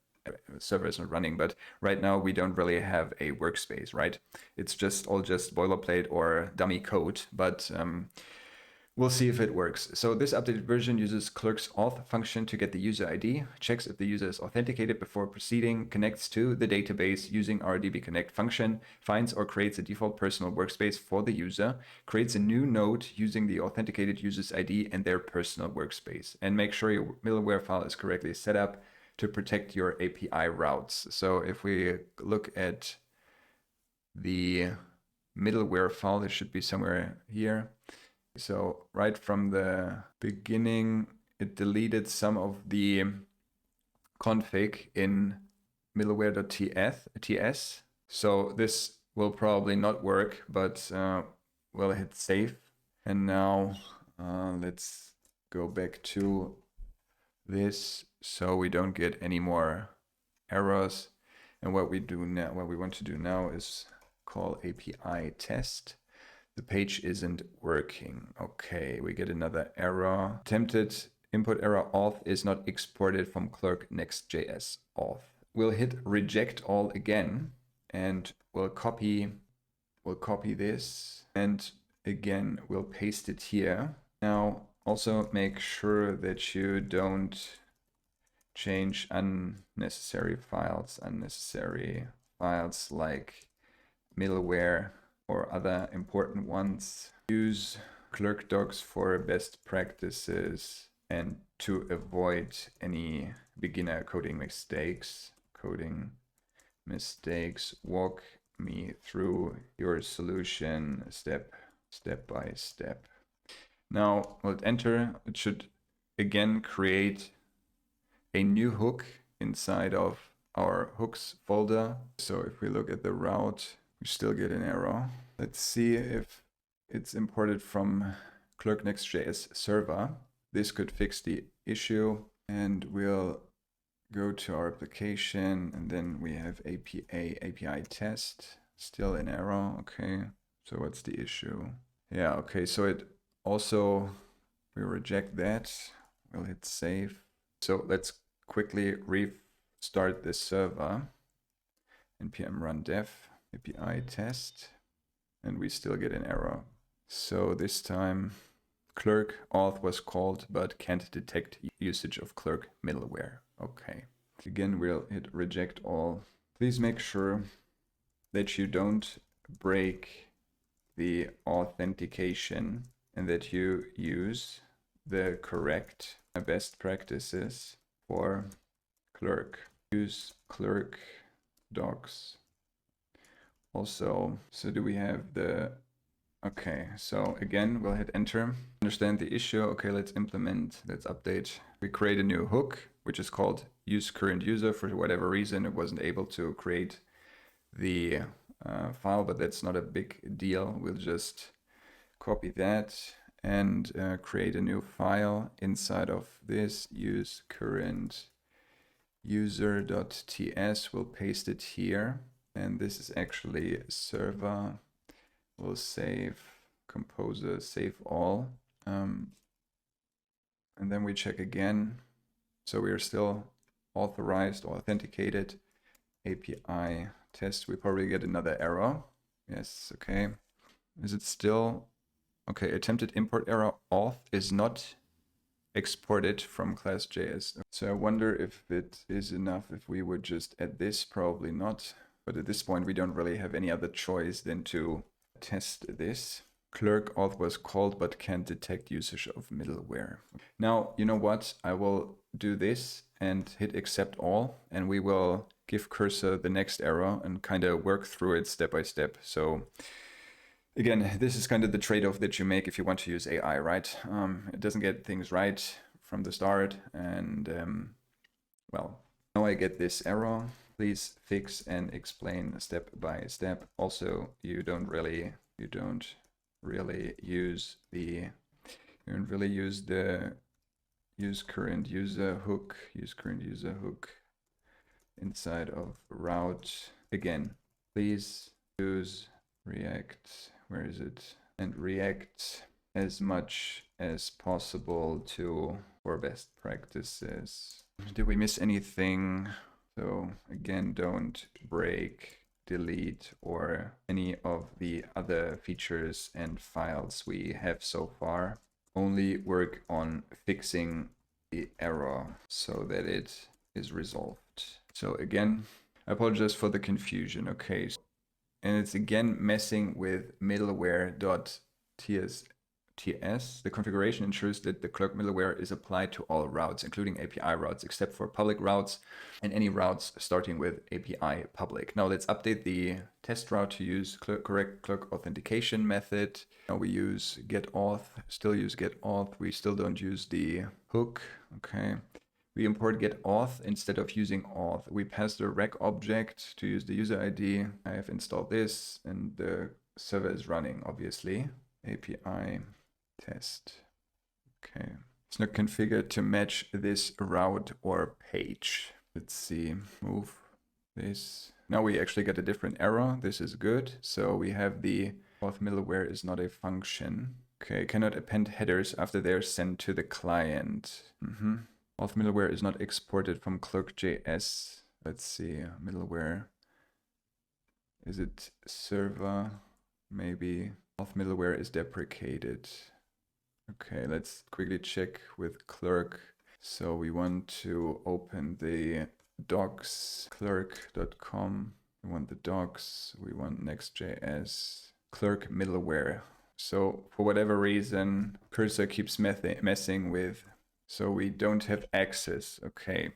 server is not running, but right now we don't really have a Workspace, right? It's just all boilerplate or dummy code, but we'll see if it works. So this updated version uses Clerk's auth function to get the user ID, checks if the user is authenticated before proceeding, connects to the database using our dbconnect function, finds or creates a default personal workspace for the user, creates a new node using the authenticated user's ID and their personal workspace, and make sure your middleware file is correctly set up to protect your API routes. So if we look at the middleware file, it should be somewhere here. So right from the beginning, it deleted some of the config in middleware.ts. So this will probably not work, but we'll hit save. And now let's go back to this so we don't get any more errors. And what we want to do now is call API test. The page isn't working. Okay, we get another error. Attempted input error auth is not exported from Clerk Next.js auth. We'll hit reject all again, and we'll copy this, and again we'll paste it here. Now also make sure that you don't change unnecessary files like middleware or other important ones. Use Clerk docs for best practices and to avoid any beginner coding mistakes. Walk me through your solution step by step. Now we'll enter. It should again create a new hook inside of our hooks folder. So if we look at the route, we still get an error. Let's see if it's imported from Clerk Next.js server. This could fix the issue, and we'll go to our application, and then we have API test, still an error. Okay, so what's the issue? Yeah, okay, so it also, we reject that. We'll hit save. So let's quickly restart this server. npm run dev API test, and we still get an error. So this time Clerk auth was called but can't detect usage of Clerk middleware. Okay. Again, we'll hit reject all. Please make sure that you don't break the authentication and that you use the correct best practices for Clerk. use clerk docs. Also, so do we have the, okay, so again, we'll hit enter. Understand the issue. Okay, let's implement, let's update. We create a new hook, which is called use current user. For whatever reason, it wasn't able to create the file, but that's not a big deal. We'll just copy that and create a new file inside of this use current user.ts. We'll paste it here. And this is actually a server. We'll save composer, save all. And then we check again. So we are still authorized or authenticated. API test, we probably get another error. Yes, okay. Is it still, okay, attempted import error auth is not exported from class.js. So I wonder if it is enough if we would just add this, probably not. But at this point, we don't really have any other choice than to test this. Clerk auth was called, but can't detect usage of middleware. Now, you know what? I will do this and hit accept all, and we will give cursor the next error and kind of work through it step by step. So again, this is kind of the trade-off that you make if you want to use AI, right? It doesn't get things right from the start. And well, now I get this error. Please fix and explain step by step. Also, you don't really use the use current user hook, inside of route. Again, please use React, where is it? And React as much as possible for best practices. Did we miss anything? So again, don't break, delete, or any of the other features and files we have so far. Only work on fixing the error so that it is resolved. So again, I apologize for the confusion. Okay, and it's again messing with middleware.ts. The configuration ensures that the Clerk middleware is applied to all routes, including API routes, except for public routes and any routes starting with API public. Now let's update the test route to use correct Clerk Authentication method. Now we use getAuth, still use getAuth. We still don't use the hook. Okay. We import getAuth instead of using auth. We pass the rec object to use the user ID. I have installed this and the server is running, obviously. API test. Okay. It's not configured to match this route or page. Let's see, move this. Now we actually get a different error. This is good. So we have the auth middleware is not a function. Okay, cannot append headers after they're sent to the client. Auth middleware is not exported from Clerk.js. Let's see, middleware. Is it server? Maybe. Auth middleware is deprecated. Okay, let's quickly check with Clerk. So we want to open the docs, clerk.com. We want the docs. We want Next.js, Clerk middleware. So for whatever reason, cursor keeps messing with. So we don't have access. Okay.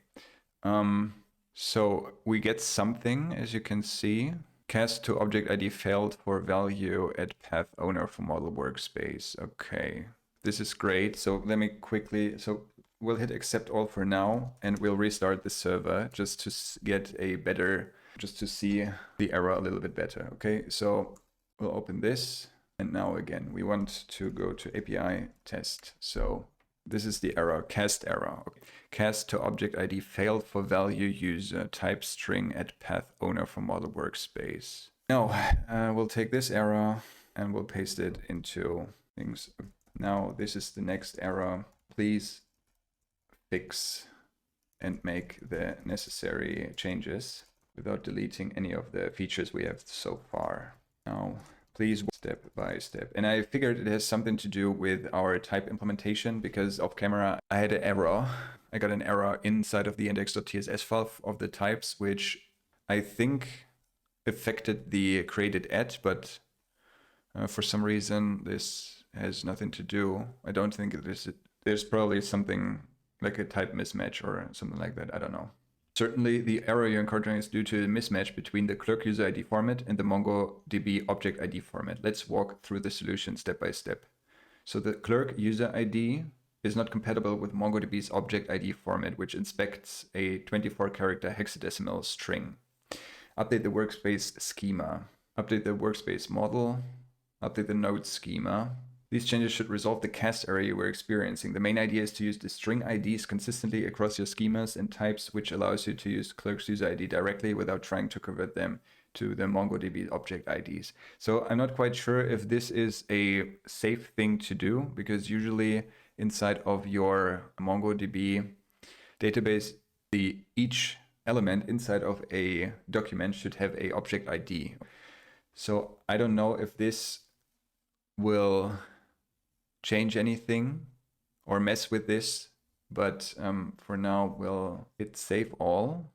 So we get something, as you can see. Cast to object ID failed for value at path owner for model workspace. Okay, this is great. So let me quickly, so we'll hit accept all for now and we'll restart the server just to get a better, just to see the error a little bit better. Okay, so we'll open this and now again, we want to go to API test. So this is the error, cast error. Okay. Cast to object ID failed for value user type string at path owner for model workspace. Now we'll take this error and we'll paste it into things. Now this is the next error. Please fix and make the necessary changes without deleting any of the features we have so far. Now, please step by step. And I figured it has something to do with our type implementation because off camera I had an error. I got an error inside of the index.tss file of the types, which I think affected the created at, but for some reason this has nothing to do. I don't think there's probably something like a type mismatch or something like that. I don't know. Certainly, the error you're encountering is due to a mismatch between the Clerk user ID format and the MongoDB object ID format. Let's walk through the solution step by step. So the Clerk user ID is not compatible with MongoDB's object ID format, which inspects a 24-character hexadecimal string. Update the workspace schema. Update the workspace model. Update the node schema. These changes should resolve the cast error you were experiencing. The main idea is to use the string IDs consistently across your schemas and types, which allows you to use Clerk's user ID directly without trying to convert them to the MongoDB object IDs. So I'm not quite sure if this is a safe thing to do, because usually inside of your MongoDB database, each element inside of a document should have a object ID. So I don't know if this will change anything or mess with this, but for now we'll hit save all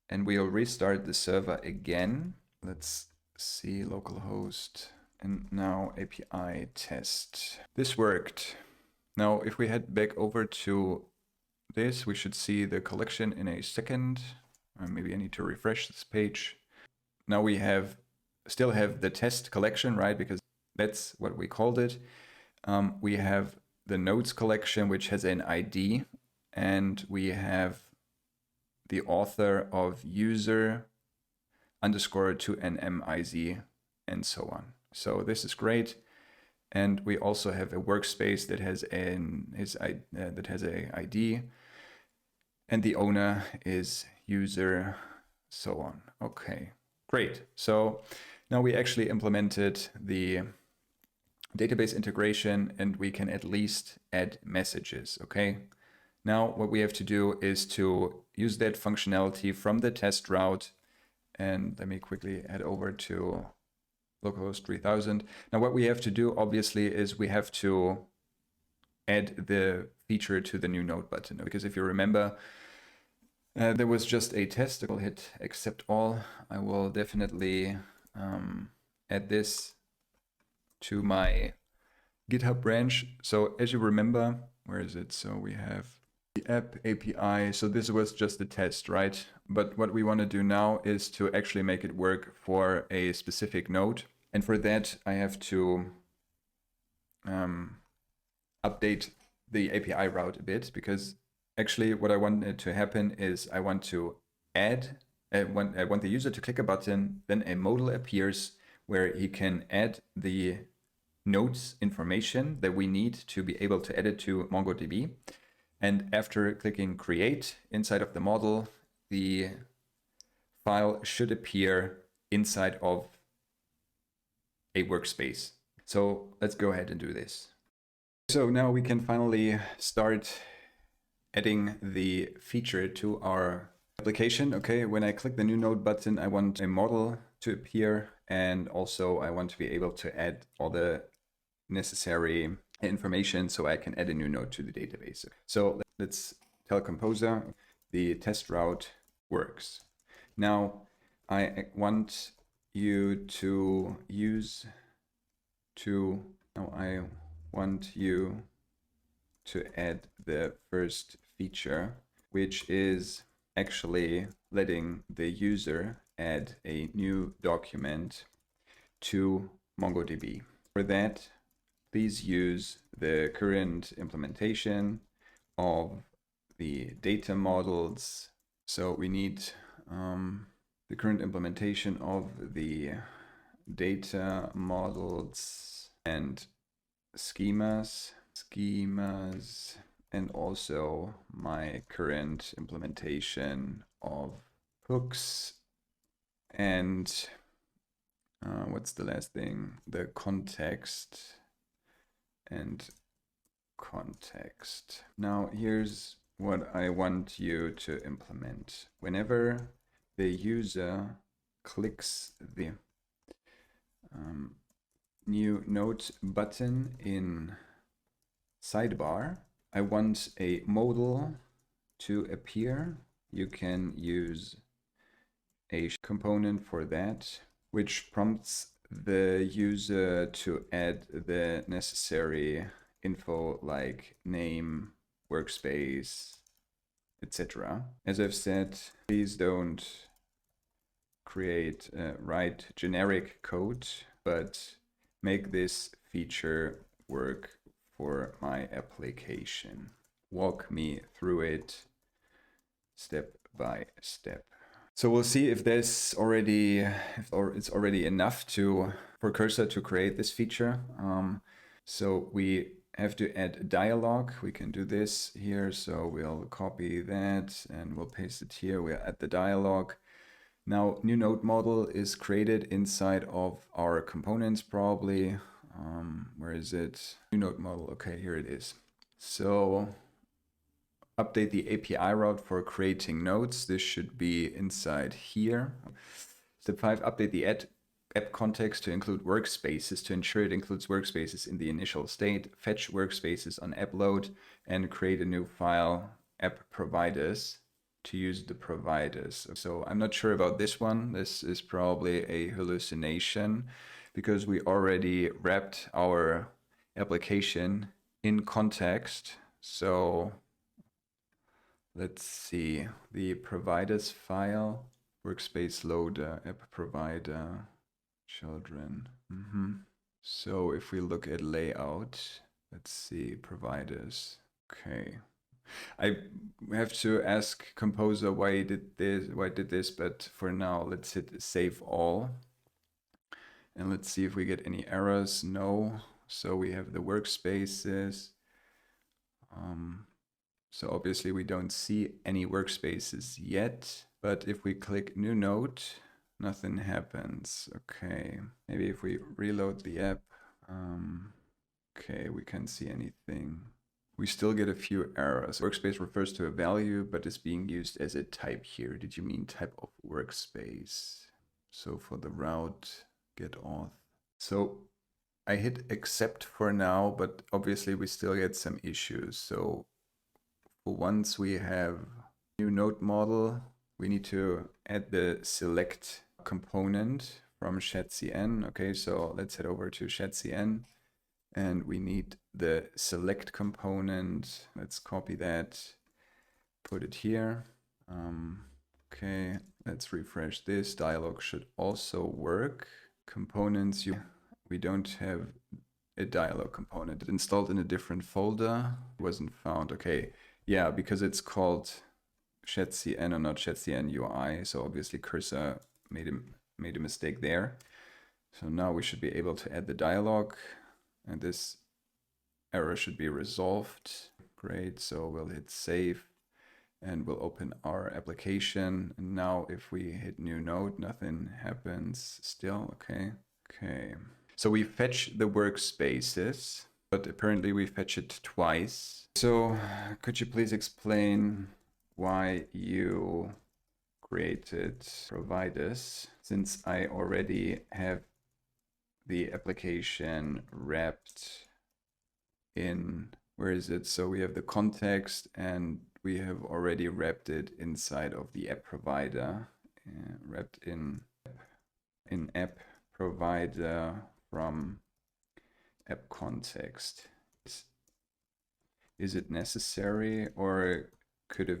and we'll restart the server again. Let's see, localhost, and now API test. This worked. Now if we head back over to this, we should see the collection in a second. Maybe I need to refresh this page. Now we still have the test collection, right? Because that's what we called it. We have the nodes collection, which has an ID, and we have the author of user underscore to NMIZ and so on. So this is great. And we also have a workspace that has a ID, and the owner is user, so on. Okay, great. So now we actually implemented the database integration, and we can at least add messages, okay? Now what we have to do is to use that functionality from the test route, and let me quickly head over to localhost 3000. Now what we have to do obviously is we have to add the feature to the new node button, because if you remember, there was just a test. I'll hit accept all. I will definitely add this to my GitHub branch. So as you remember, where is it? So we have the app API. So this was just a test, right? But what we want to do now is to actually make it work for a specific node. And for that, I have to update the API route a bit, because actually what I wanted to happen is I want to add, I want the user to click a button, then a modal appears where he can add the nodes information that we need to be able to add it to MongoDB. And after clicking create inside of the model, the file should appear inside of a workspace. So let's go ahead and do this. So now we can finally start adding the feature to our application. Okay, when I click the new node button, I want a model to appear, and also I want to be able to add all the necessary information so I can add a new node to the database. So let's tell Composer the test route works. Now I want you to add the first feature, which is actually letting the user add a new document to MongoDB. For that, please use the current implementation of the data models. So we need the current implementation of the data models and schemas, and also my current implementation of hooks, and what's the last thing? The context and context. Now here's what I want you to implement. Whenever the user clicks the new node button in sidebar, I want a modal to appear. You can use a component for that, which prompts the user to add the necessary info like name, workspace, etc. As I've said, please don't write generic code, but make this feature work for my application. Walk me through it step by step. So we'll see if there's already, or it's already enough for Cursor to create this feature. So we have to add a dialog. We can do this here. So we'll copy that and we'll paste it here. We'll add the dialog. Now, new node model is created inside of our components probably. Where is it? New node model. Okay, here it is. So update the API route for creating nodes. This should be inside here. Step 5, update the app context to include workspaces to ensure it includes workspaces in the initial state. Fetch workspaces on app load and create a new file, app providers, to use the providers. So I'm not sure about this one. This is probably a hallucination because we already wrapped our application in context. So let's see, the providers file, workspace loader, app provider, children. So if we look at layout, let's see, providers. Okay. I have to ask Composer why it did this, but for now, let's hit save all. And let's see if we get any errors. No. So we have the workspaces. So obviously we don't see any workspaces yet, but if we click new node, nothing happens. Okay, maybe if we reload the app, okay, we can't see anything. We still get a few errors. Workspace refers to a value, but is being used as a type here. Did you mean type of workspace? So for the route, get auth. So I hit accept for now, but obviously we still get some issues. So once we have new node model, we need to add the select component from shadcn. Okay, so let's head over to shadcn and we need the select component. Let's copy that, put it here. Okay, let's refresh this. Dialog should also work. Components, we don't have a dialog component. It installed in a different folder, wasn't found. Okay. Yeah, because it's called shadcn or not shadcn UI, so obviously Cursor made a mistake there. So now we should be able to add the dialog, and this error should be resolved. Great, so we'll hit save, and we'll open our application. And now if we hit new node, nothing happens still. Okay. So we fetch the workspaces, but apparently we fetch it twice. So could you please explain why you created providers, since I already have the application wrapped in, where is it? So we have the context and we have already wrapped it inside of the app provider, wrapped in app provider from app context. Is it necessary, or could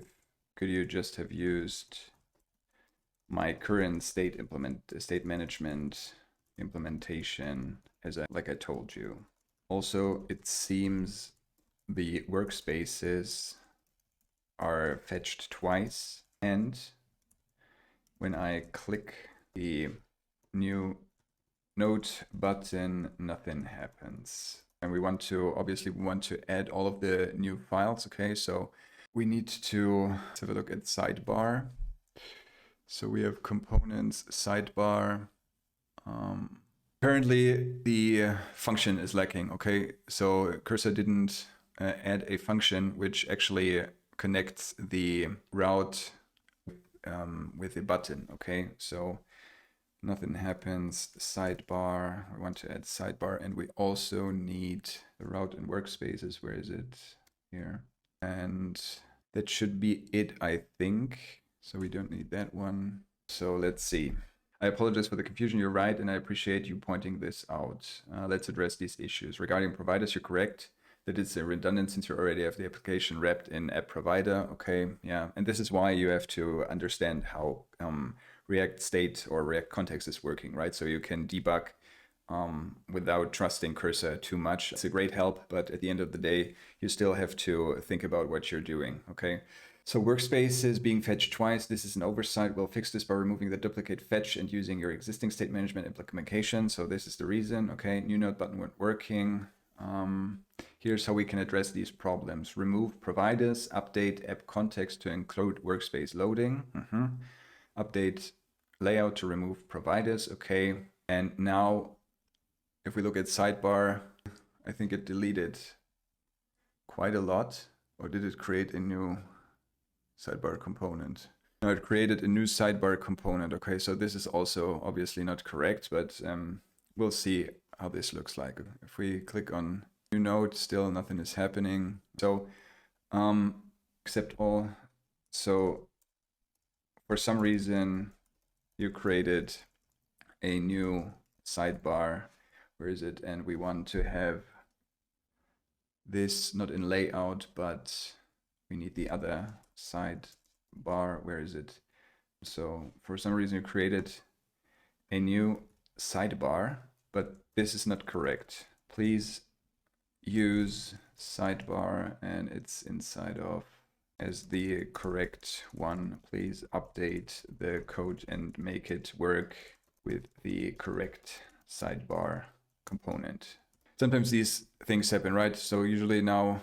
you just have used my current state management implementation like I told you? Also, it seems the workspaces are fetched twice, and when I click the new node button, nothing happens. And we want to add all of the new files. Okay, so we need to have a look at sidebar. So we have components, sidebar. Apparently the function is lacking. Okay, so Cursor didn't add a function which actually connects the route with the button. Okay, so nothing happens. Sidebar, we want to add sidebar, and we also need the route and workspaces. Where is it? Here. And that should be it, I think. So we don't need that one. So let's see. I apologize for the confusion. You're right, and I appreciate you pointing this out. Let's address these issues. Regarding providers, you're correct. that it's redundant since you already have the application wrapped in app provider. Okay, yeah. And this is why you have to understand how React state or React context is working, right? So you can debug without trusting Cursor too much. It's a great help, but at the end of the day, you still have to think about what you're doing, okay? So Workspace is being fetched twice. This is an oversight. We'll fix this by removing the duplicate fetch and using your existing state management implementation. So this is the reason, okay? New node button weren't working. Here's how we can address these problems. Remove providers, update app context to include Workspace loading. Update layout to remove providers, okay? And now, if we look at sidebar, I think it deleted quite a lot. Or did it create a new sidebar component? No, it created a new sidebar component. Okay, so this is also obviously not correct, but we'll see how this looks like. If we click on new node, still nothing is happening. So accept all. So for some reason, you created a new sidebar. Where is it? And we want to have this not in layout, but we need the other sidebar. Where is it? So for some reason you created a new sidebar, but this is not correct. Please use sidebar and it's inside of as the correct one. Please update the code and make it work with the correct sidebar component. Sometimes these things happen, right? So usually now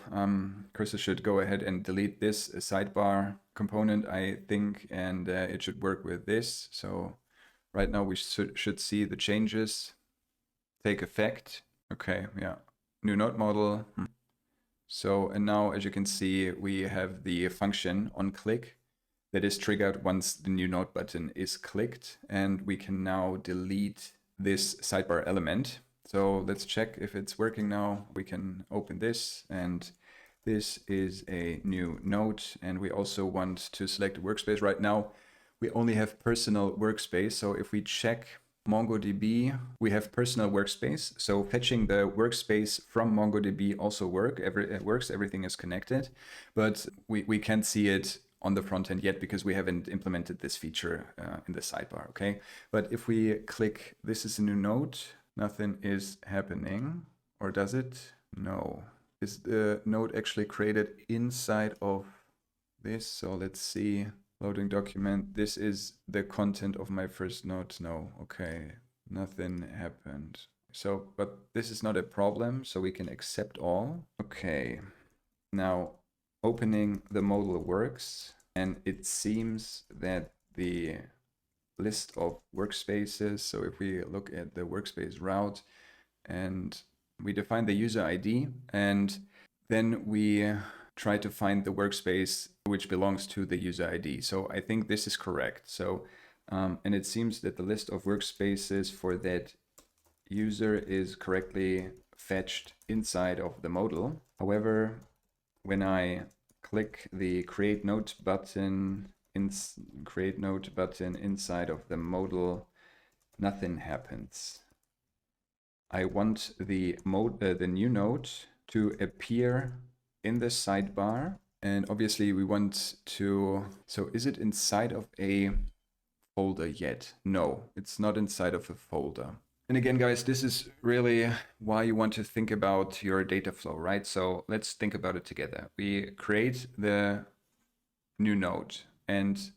Cursor should go ahead and delete this sidebar component, I think, and it should work with this. So right now we should see the changes take effect. Okay, yeah, new node model. So, and now as you can see, we have the function on click that is triggered once the new node button is clicked, and we can now delete this sidebar element. So let's check if it's working now. We can open this, and this is a new node, and we also want to select a workspace. Right now we only have personal workspace, so if we check MongoDB, we have personal workspace. So fetching the workspace from MongoDB also works, everything is connected, but we can't see it on the front end yet because we haven't implemented this feature in the sidebar, okay? But if we click, this is a new node, nothing is happening, or does it? No. Is the node actually created inside of this? So let's see. Loading document. This is the content of my first node. No, okay, nothing happened. So, but this is not a problem, so we can accept all. Okay, now opening the modal works, and it seems that the list of workspaces, so if we look at the workspace route and we define the user ID, and then we try to find the workspace which belongs to the user ID. So I think this is correct. So, and it seems that the list of workspaces for that user is correctly fetched inside of the modal. However, when I click the create node button inside of the modal, nothing happens. I want the new node to appear in the sidebar, and obviously we want to, so is it inside of a folder yet? No, it's not inside of a folder. And again, guys, this is really why you want to think about your data flow, right? So let's think about it together. We create the new node, and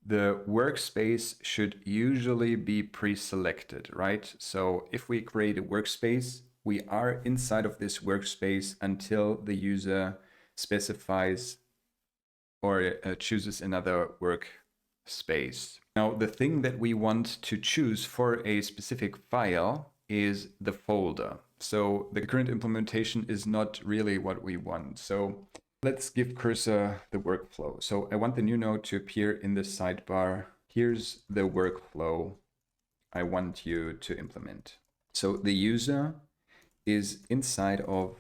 the workspace should usually be pre-selected, right? So if we create a workspace, we are inside of this workspace until the user specifies or chooses another workspace. Now, the thing that we want to choose for a specific file is the folder. So the current implementation is not really what we want. So let's give Cursor the workflow. So I want the new node to appear in the sidebar. Here's the workflow I want you to implement. So the user is inside of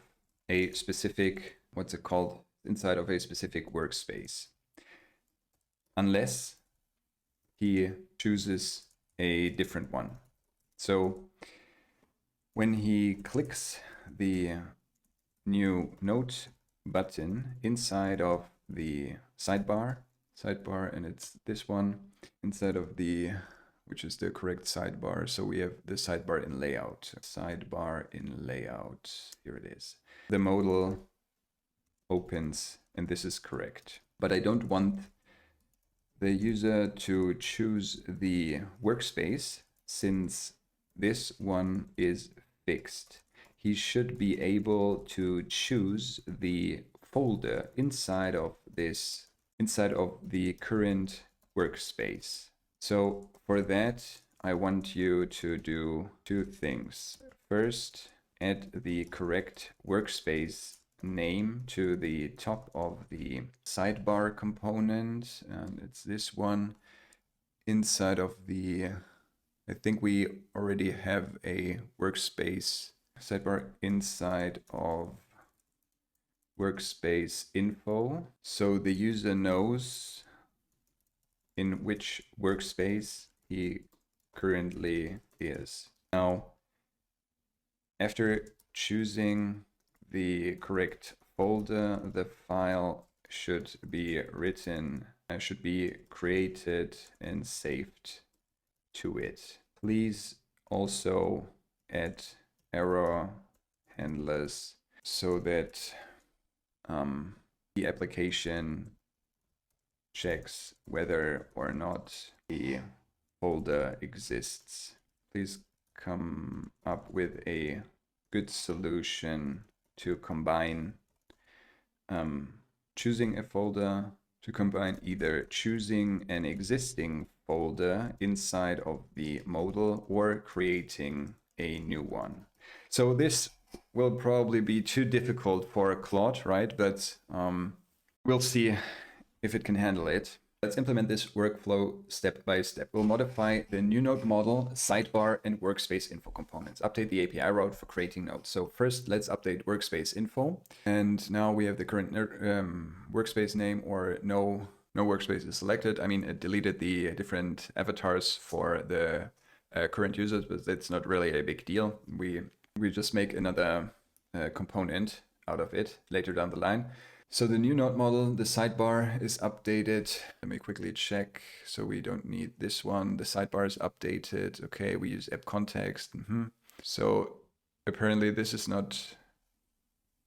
a specific, what's it called? Inside of a specific workspace. Unless he chooses a different one. So when he clicks the new note button inside of the sidebar, and it's this one inside of the, which is the correct sidebar. So we have the sidebar in layout, here it is. The modal opens, and this is correct. But I don't want the user to choose the workspace since this one is fixed. He should be able to choose the folder inside of the current workspace. So for that, I want you to do two things. First, add the correct workspace name to the top of the sidebar component, and it's this one inside of the, I think we already have a workspace sidebar inside of workspace info, so the user knows in which workspace he currently is. Now, after choosing the correct folder, the file should be created and saved to it. Please also add error handlers so that the application checks whether or not the folder exists. Please come up with a good solution to combine choosing a folder, to combine either choosing an existing folder inside of the modal or creating a new one. So this will probably be too difficult for Claude, right? But we'll see if it can handle it. Let's implement this workflow step by step. We'll modify the new node model, sidebar, and workspace info components. Update the API route for creating nodes. So first, let's update workspace info. And now we have the current workspace name, or no workspace is selected. I mean, it deleted the different avatars for the current users, but it's not really a big deal. We just make another component out of it later down the line. So the new node model, the sidebar is updated. Let me quickly check. So we don't need this one. The sidebar is updated. Okay, we use app context. So apparently this is not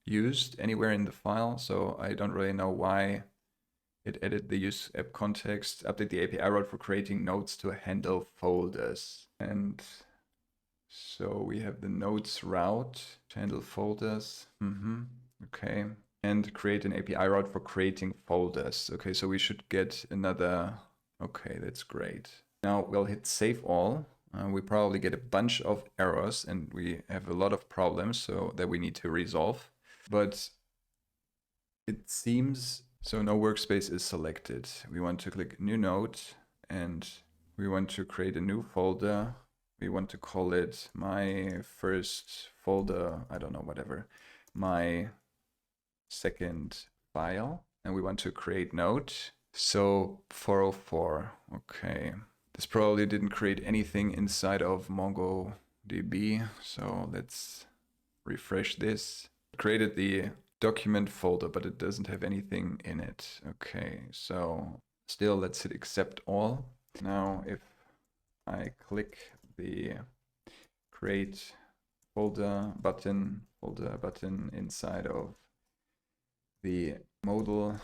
used anywhere in the file. So I don't really know why it added the use app context. Update the API route for creating nodes to handle folders. And so we have the nodes route to handle folders. Okay. And create an API route for creating folders. Okay, so we should get another. Okay, that's great. Now we'll hit save all. We probably get a bunch of errors and we have a lot of problems so that we need to resolve. But it seems, so no workspace is selected. We want to click new node and we want to create a new folder. We want to call it my first folder, I don't know, whatever. My second file, and we want to create node. So 404, okay. This probably didn't create anything inside of MongoDB, so let's refresh this. Created the document folder, but it doesn't have anything in it. Okay, so still let's hit accept all. Now if I click the create folder button inside of the modal,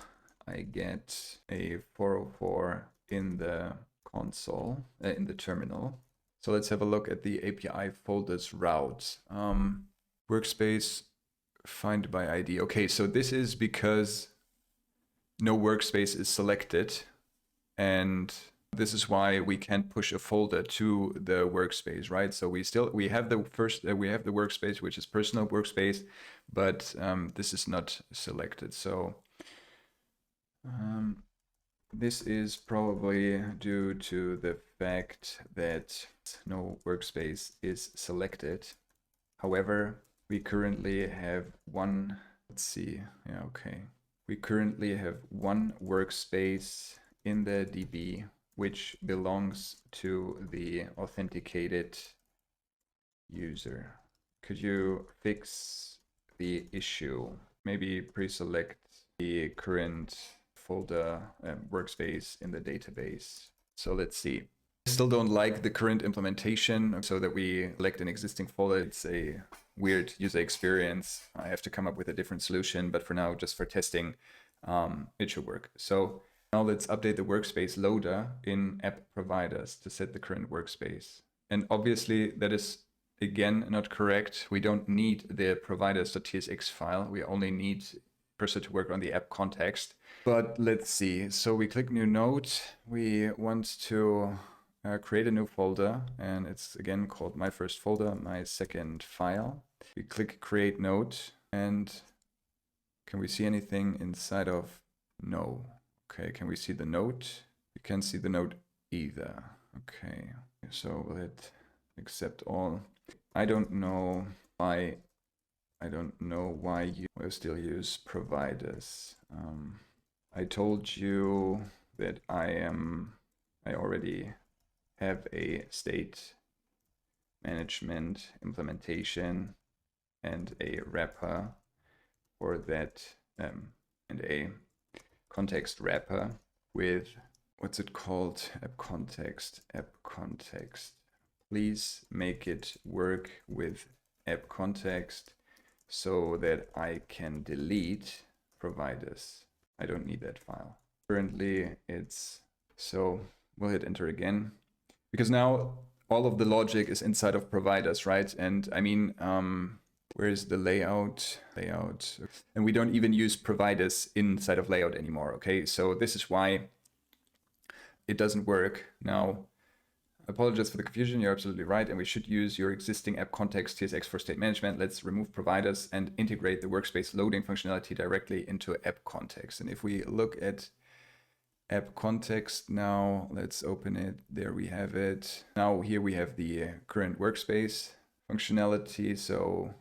I get a 404 in the console, in the terminal. So let's have a look at the API folders route. Workspace find by ID. Okay, so this is because no workspace is selected, and this is why we can't push a folder to the workspace, right? So we have the workspace, which is personal workspace, but this is not selected. So this is probably due to the fact that no workspace is selected. However, we currently have one, let's see, yeah, okay. We currently have one workspace in the DB, which belongs to the authenticated user. Could you fix the issue. Maybe pre-select the current folder workspace in the database. So let's see. I still don't like the current implementation so that we select an existing folder. It's a weird user experience. I have to come up with a different solution, but for now, just for testing, it should work. So now let's update the workspace loader in app providers to set the current workspace. And obviously that is again not correct. We don't need the providers.tsx file. We only need cursor to work on the app context. But let's see. So we click new node. We want to create a new folder, and it's again called my first folder, my second file. We click create node, and can we see anything inside of? No. Okay, can we see the node? We can't see the node either. Okay, so we'll hit accept all. I don't know why you will still use providers. I told you that I already have a state management implementation and a wrapper for that, and a context wrapper with, what's it called? App context. Please make it work with app context so that I can delete providers. I don't need that file. Currently it's, so we'll hit enter again, because now all of the logic is inside of providers, right? And I mean, where is the layout? And we don't even use providers inside of layout anymore, okay? So this is why it doesn't work. Now, apologize for the confusion, you're absolutely right, and we should use your existing app context TSX for state management. Let's remove providers and integrate the workspace loading functionality directly into app context. And if we look at app context now, let's open it. There we have it. Now here we have the current workspace functionality. So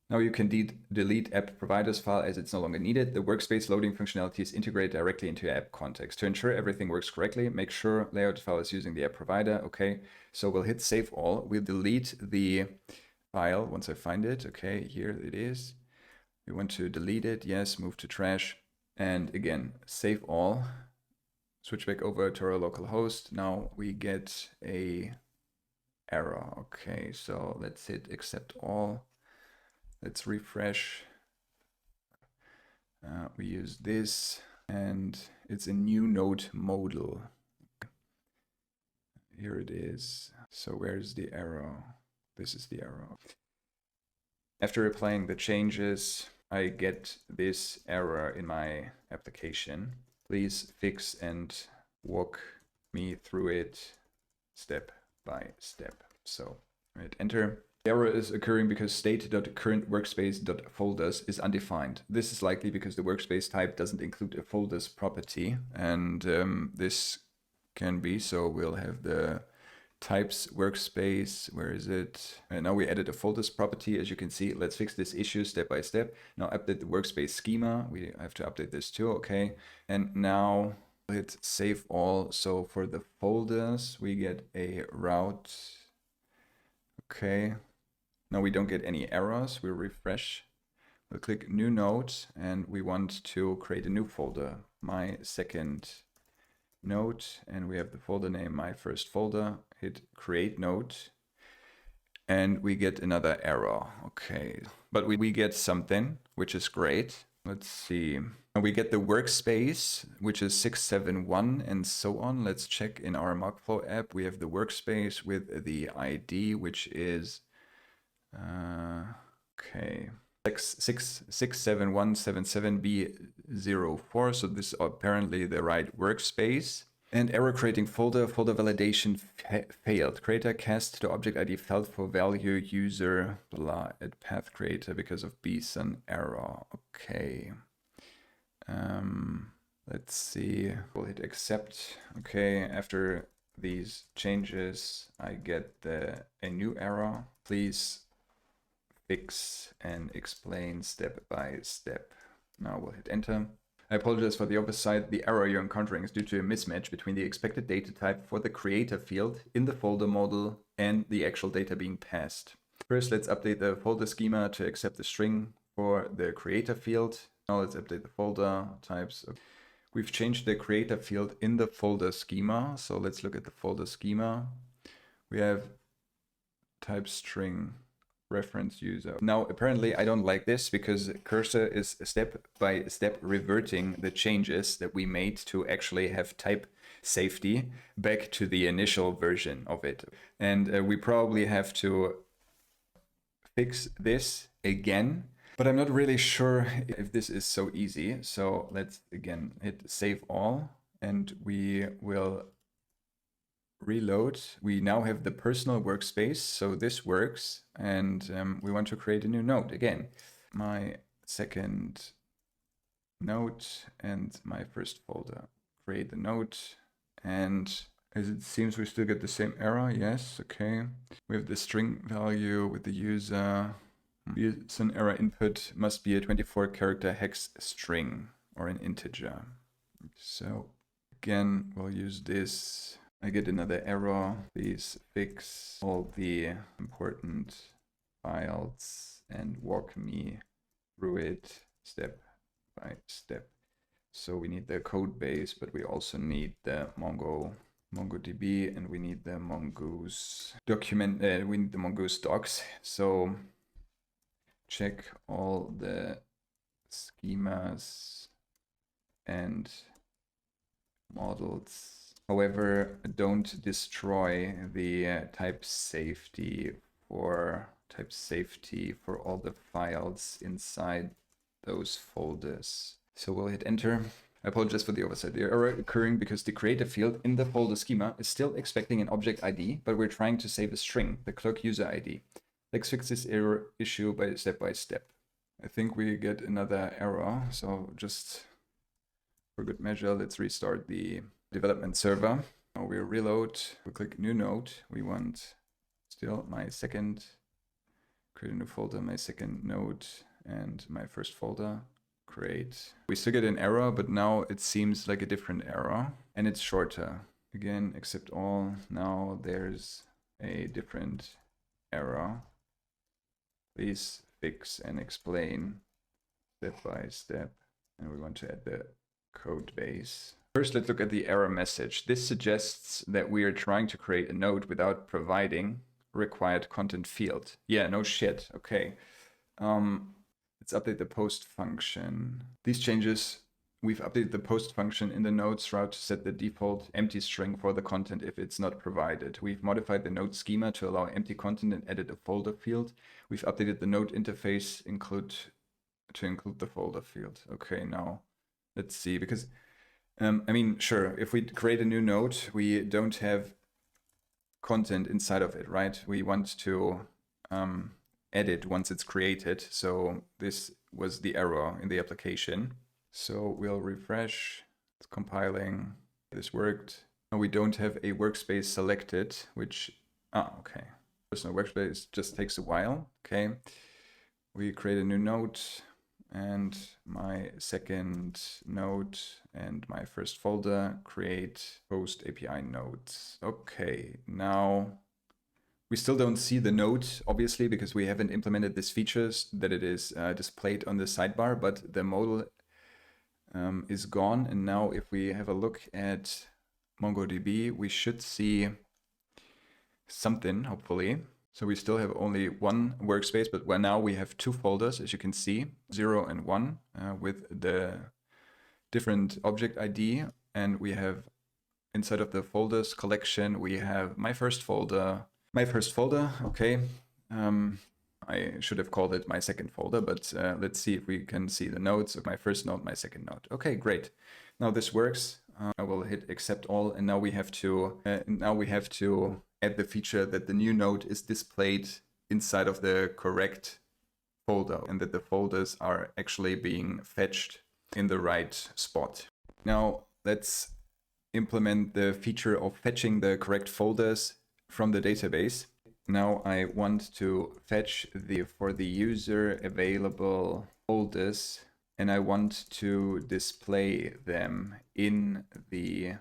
now you can delete app providers file as it's no longer needed. The workspace loading functionality is integrated directly into your app context. To ensure everything works correctly, make sure layout file is using the app provider. Okay, so we'll hit save all. We'll delete the file once I find it. Okay, here it is. We want to delete it. Yes, move to trash. And again, save all. Switch back over to our local host. Now we get a error. Okay, so let's hit accept all. Let's refresh. We use this, and it's a new node modal. Here it is. So where's the arrow? This is the arrow. After applying the changes, I get this error in my application. Please fix and walk me through it step by step. So hit enter. The error is occurring because state.currentWorkspace.folders is undefined. This is likely because the workspace type doesn't include a folders property, and this can be, so we'll have the types workspace. Where is it? And now we added a folders property, as you can see. Let's fix this issue step by step. Now update the workspace schema. We have to update this too, okay. And now hit save all. So for the folders, we get a route. Okay. Now we don't get any errors. We'll refresh. We'll click new node, and we want to create a new folder, my second node, and we have the folder name my first folder. Hit create node, and we get another error. Okay, but we get something, which is great. Let's see. And we get the workspace, which is 671 and so on. Let's check in our MarkFlow app. We have the workspace with the ID, which is okay, 67177B04. So this is apparently the right workspace. And error creating folder validation failed. Creator cast to object ID failed for value user blah at path creator because of bson error. Okay. Let's see. We'll hit accept. Okay. After these changes, I get a new error. Please fix and explain step by step. Now we'll hit enter. I apologize for the oversight. The error you're encountering is due to a mismatch between the expected data type for the creator field in the folder model and the actual data being passed. First, let's update the folder schema to accept the string for the creator field. Now let's update the folder types. We've changed the creator field in the folder schema. So let's look at the folder schema. We have type string reference user. Now, apparently I don't like this because Cursor is step by step reverting the changes that we made to actually have type safety back to the initial version of it. And we probably have to fix this again, but I'm not really sure if this is so easy. So let's again hit save all and we will reload. We now have the personal workspace, so this works, and we want to create a new node again. My second node and my first folder. Create the node, and as it seems we still get the same error. Yes, okay. We have the string value with the user. An error input must be a 24-character hex string or an integer. So again, we'll use this. I get another error. Please fix all the important files and walk me through it step by step. So we need the code base, but we also need the MongoDB, and we need the Mongoose document. We need the Mongoose docs. So check all the schemas and models. However, don't destroy the type safety for all the files inside those folders. So we'll hit enter. I apologize for the oversight. The error occurring because the creator field in the folder schema is still expecting an object ID, but we're trying to save a string, the clerk user ID. Let's fix this error issue by step. I think we get another error. So just for good measure, let's restart the development server. Now we reload, we click new node. We want still my second, create a new folder, my second node and my first folder, create. We still get an error, but now it seems like a different error and it's shorter. Again, accept all. Now there's a different error. Please fix and explain step by step. And we want to add the code base. First, let's look at the error message. This suggests that we are trying to create a node without providing required content field. Yeah, no shit. Okay. Let's update the post function. These changes, we've updated the post function in the nodes route to set the default empty string for the content if it's not provided. We've modified the node schema to allow empty content and added a folder field. We've updated the node interface to include the folder field. Okay, now let's see, because I mean, sure, if we create a new node, we don't have content inside of it, right? We want to edit once it's created. So this was the error in the application. So we'll refresh, it's compiling, this worked. Now we don't have a workspace selected, which, okay. Personal workspace just takes a while, okay. We create a new node, and my second node and my first folder, create post API nodes. Okay, now we still don't see the node, obviously, because we haven't implemented this features that it is displayed on the sidebar, but the modal is gone. And now if we have a look at MongoDB, we should see something, hopefully. So we still have only one workspace, but now we have two folders, as you can see, 0 and 1, with the different object ID. And we have inside of the folders collection, we have my first folder, okay. I should have called it my second folder, but let's see if we can see the nodes of my first node, my second node. Okay, great. Now this works. I will hit accept all, and now we have to add the feature that the new node is displayed inside of the correct folder and that the folders are actually being fetched in the right spot. Now let's implement the feature of fetching the correct folders from the database. Now I want to fetch for the user available folders, and I want to display them in the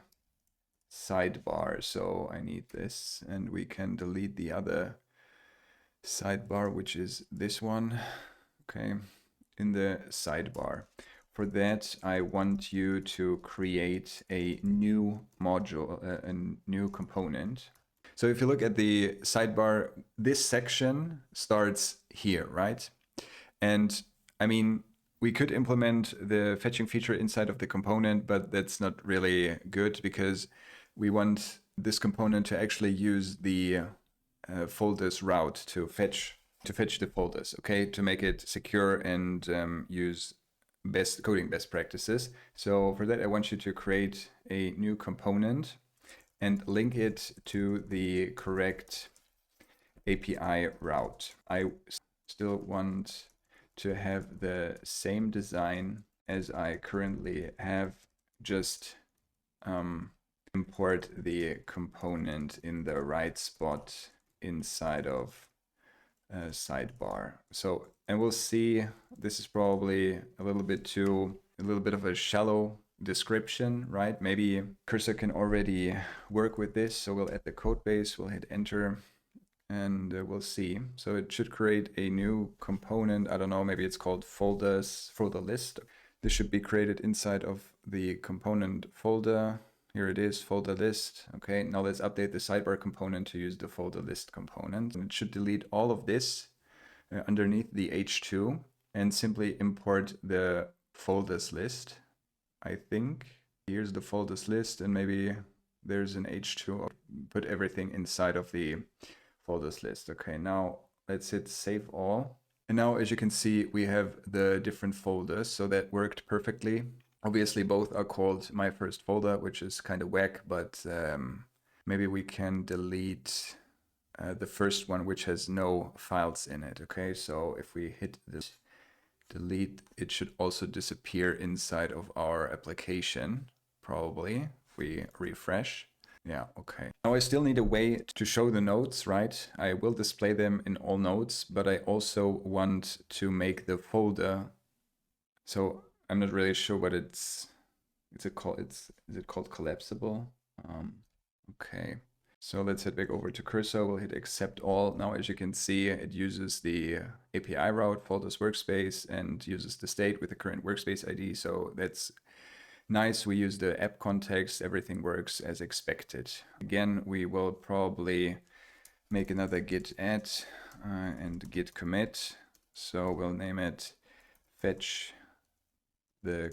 sidebar. So I need this, and we can delete the other sidebar, which is this one. Okay, in the sidebar. For that, I want you to create a new module, a new component. So if you look at the sidebar, this section starts here, right? And I mean, we could implement the fetching feature inside of the component, but that's not really good because we want this component to actually use the folders route to fetch the folders, okay, to make it secure and use coding best practices. So for that, I want you to create a new component and link it to the correct API route. I still want to have the same design as I currently have, just import the component in the right spot inside of sidebar. So, and we'll see, this is probably a little bit of a shallow description, right? Maybe Cursor can already work with this. So we'll add the code base, we'll hit enter, and we'll see. So it should create a new component. I don't know, maybe it's called folder list. This should be created inside of the component folder. Here it is, folder list. Okay, now let's update the sidebar component to use the folder list component. And it should delete all of this underneath the H2 and simply import the folders list. I think here's the folders list, and maybe there's an H2. Put everything inside of the folders list. Okay, now let's hit save all. And now, as you can see, we have the different folders, so that worked perfectly. Obviously, both are called my first folder, which is kind of whack, but maybe we can delete the first one, which has no files in it. Okay, so if we hit this delete, it should also disappear inside of our application, probably, if we refresh. Yeah, okay. Now I still need a way to show the nodes, right? I will display them in all nodes, but I also want to make the folder. So I'm not really sure what is it called collapsible? Okay. So let's head back over to Cursor. We'll hit accept all. Now, as you can see, it uses the API route, folders workspace, and uses the state with the current workspace ID. So that's nice. We use the app context. Everything works as expected. Again, we will probably make another git add and git commit. So we'll name it fetch the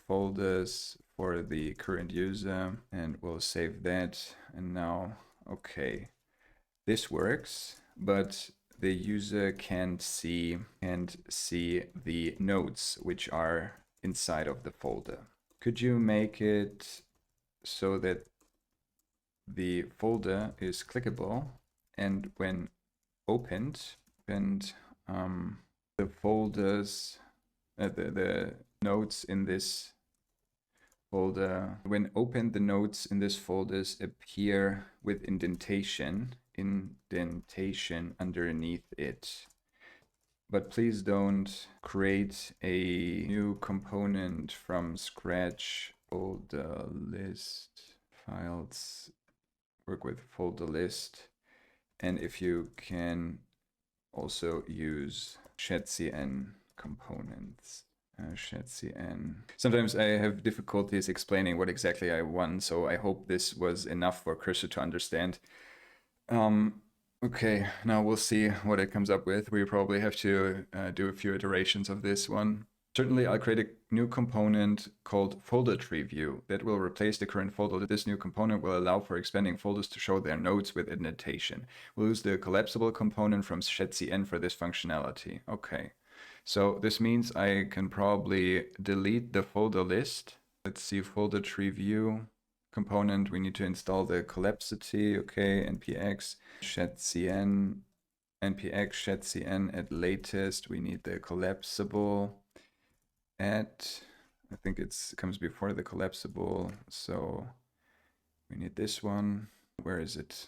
folders for the current user, and we'll save that. And now, okay, this works, but the user can't see the nodes which are inside of the folder. Could you make it so that the folder is clickable, and when opened, the folders, the nodes in this folder, when opened, the nodes in this folders appear with indentation underneath it. But please don't create a new component from scratch. Folder list files, work with folder list. And if you can also use shadcn components. Shadcn. Sometimes I have difficulties explaining what exactly I want, so I hope this was enough for Cursor to understand. Okay, now we'll see what it comes up with. We probably have to do a few iterations of this one. Certainly, I'll create a new component called folder tree view that will replace the current folder. This new component will allow for expanding folders to show their nodes with indentation. We'll use the collapsible component from shadcn for this functionality. Okay, so this means I can probably delete the folder list. Let's see, folder tree view component. We need to install the collapsity. Okay, npx shadcn, npx shadcn at latest. We need the collapsible at, I think it comes before the collapsible, so we need this one. Where is it?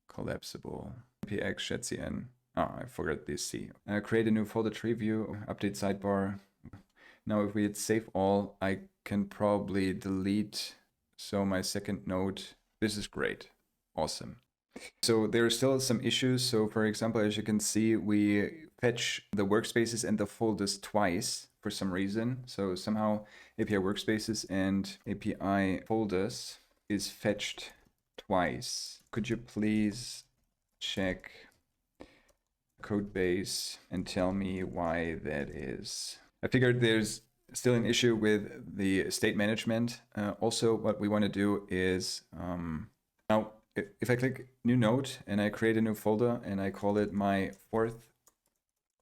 Collapsible, npx shadcn. Oh, I forgot this C. Create a new folder tree view, update sidebar. Now if we hit save all, I can probably delete, so my second node, this is great, awesome. So there are still some issues. So for example, as you can see, we fetch the workspaces and the folders twice for some reason. So somehow API workspaces and API folders is fetched twice. Could you please check code base and tell me why that is? I figured there's still an issue with the state management. Also, what we want to do is now if I click new node and I create a new folder and I call it my fourth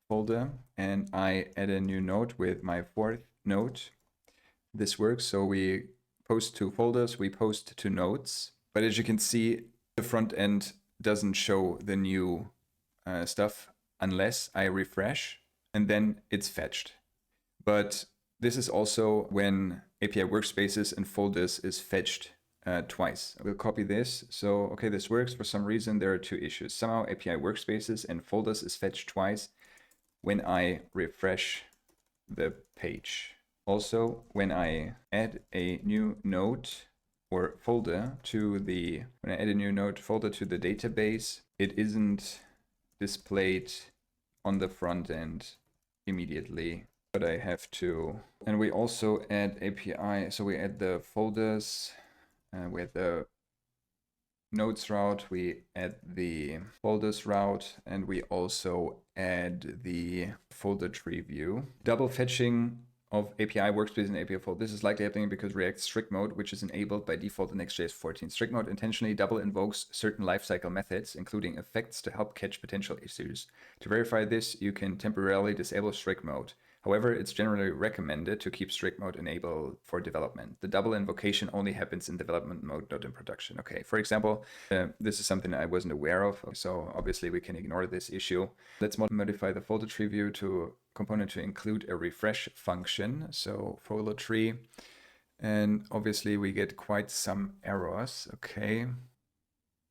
folder and I add a new node with my fourth node, this works. So we post to folders, we post to nodes. But as you can see, the front end doesn't show the new stuff unless I refresh and then it's fetched. But this is also when API workspaces and folders is fetched twice. We'll copy this. So, okay, this works. For some reason, there are two issues. Somehow API workspaces and folders is fetched twice when I refresh the page. Also, when I add a new node or folder to the, when I add a new node folder to the database, it isn't displayed on the front end immediately, but I have to. And we also add API, so we add the folders with the nodes route, we add the folders route, and we also add the folder tree view. Double fetching of API workspace and API fold. This is likely happening because React's strict mode, which is enabled by default in Next.js 14. Strict mode intentionally double invokes certain lifecycle methods, including effects, to help catch potential issues. To verify this, you can temporarily disable strict mode. However, it's generally recommended to keep strict mode enabled for development. The double invocation only happens in development mode, not in production. Okay, for example, this is something I wasn't aware of, so obviously we can ignore this issue. Let's modify the folder tree view to component to include a refresh function, so folder tree, and obviously we get quite some errors. Okay,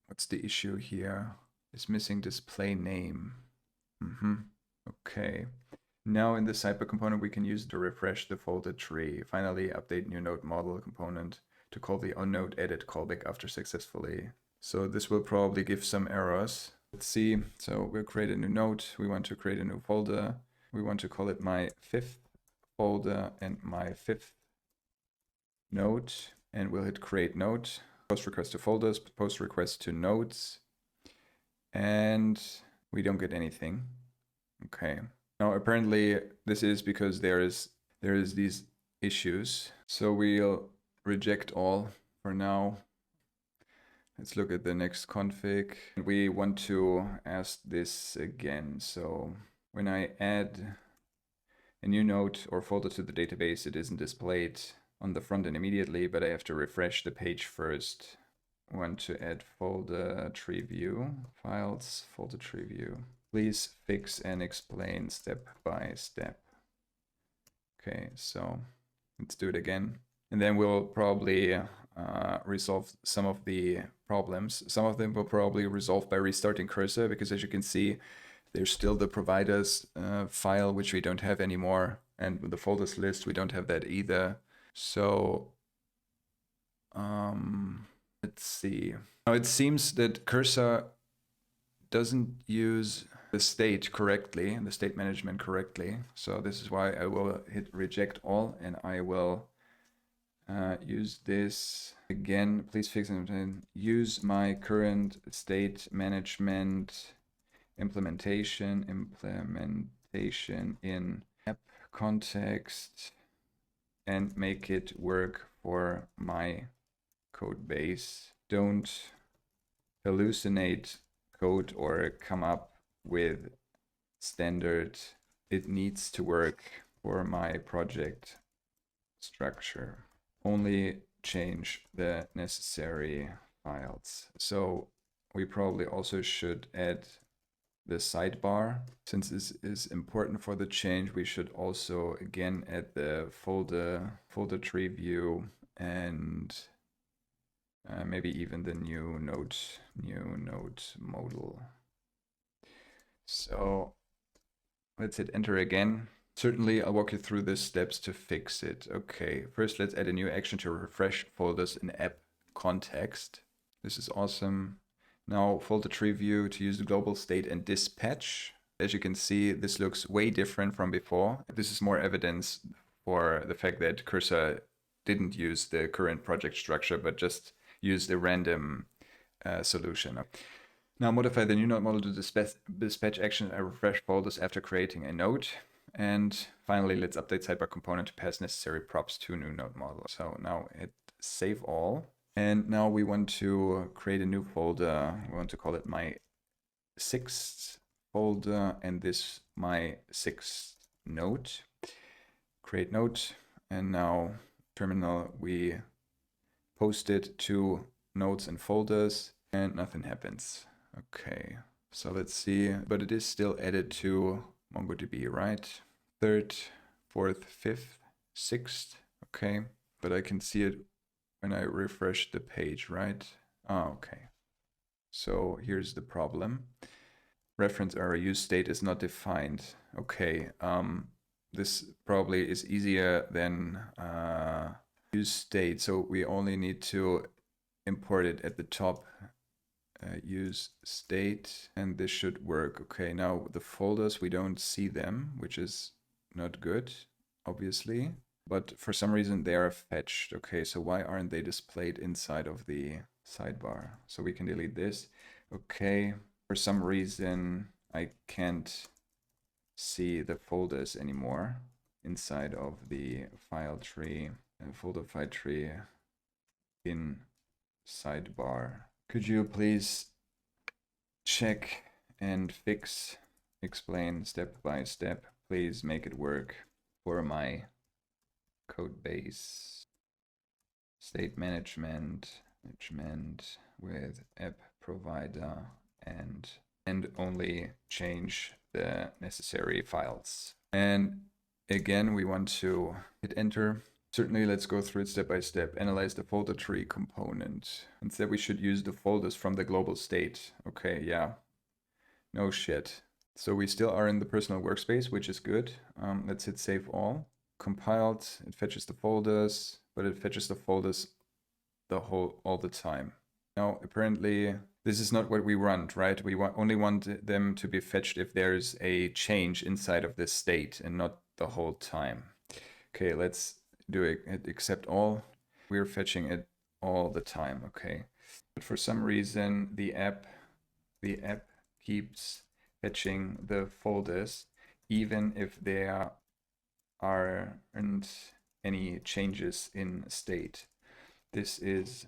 what's the issue here? It's missing display name. Okay. Now in the sidebar component, we can use to refresh the folder tree. Finally, update new node model component to call the onNode edit callback after successfully. So this will probably give some errors. Let's see. So we'll create a new node. We want to create a new folder. We want to call it my fifth folder and my fifth node. And we'll hit create node. Post request to folders, post request to nodes. And we don't get anything. Okay. Now, apparently, this is because there is these issues. So we'll reject all for now. Let's look at the next config. We want to ask this again. So when I add a new node or folder to the database, it isn't displayed on the front end immediately, but I have to refresh the page first. I want to add folder tree view, files, folder tree view. Please fix and explain step by step. Okay, so let's do it again. And then we'll probably resolve some of the problems. Some of them will probably resolve by restarting Cursor, because as you can see, there's still the providers file, which we don't have anymore. And with the folders list, we don't have that either. So let's see. Now it seems that Cursor doesn't use the state correctly, the state management correctly. So this is why I will hit reject all, and I will use this again. Please fix and use my current state management implementation in app context and make it work for my code base. Don't hallucinate code or come up with standard. It needs to work for my project structure. Only change the necessary files. So we probably also should add the sidebar. Since this is important for the change, we should also again add the folder tree view and maybe even the new node modal. So let's hit enter again. Certainly, I'll walk you through the steps to fix it. Okay, first let's add a new action to refresh folders in app context. This is awesome. Now folder tree view to use the global state and dispatch. As you can see, this looks way different from before. This is more evidence for the fact that Cursor didn't use the current project structure, but just used a random solution. Now modify the new node model to dispatch action and refresh folders after creating a node. And finally, let's update sidebar component to pass necessary props to new node model. So now hit save all. And now we want to create a new folder. We want to call it my 6th folder and this my 6th node. Create node. And now terminal, we post it to nodes and folders and nothing happens. Okay, so let's see, but it is still added to MongoDB, right? 3rd, 4th, 5th, 6th, okay. But I can see it when I refresh the page, right? Oh, okay. So here's the problem. Reference error, use state is not defined. Okay, this probably is easier than use state. So we only need to import it at the top. Use state, and this should work. Okay, now the folders, we don't see them, which is not good, obviously. But for some reason they are fetched. Okay, so why aren't they displayed inside of the sidebar? So we can delete this. Okay, for some reason I can't see the folders anymore inside of the file tree and folder file tree in sidebar. Could you please check and fix, explain step by step, please make it work for my code base. State management with app provider and only change the necessary files. And again, we want to hit enter. Certainly, let's go through it step by step. Analyze the folder tree component. Instead, we should use the folders from the global state. Okay, yeah. No shit. So we still are in the personal workspace, which is good. Let's hit save all. Compiled, it fetches the folders, but it fetches the folders all the time. Now, apparently, this is not what we want, right? We only want them to be fetched if there's a change inside of this state and not the whole time. Okay, let's do it, accept all. We're fetching it all the time, okay. But for some reason, the app keeps fetching the folders, even if there aren't any changes in state. This is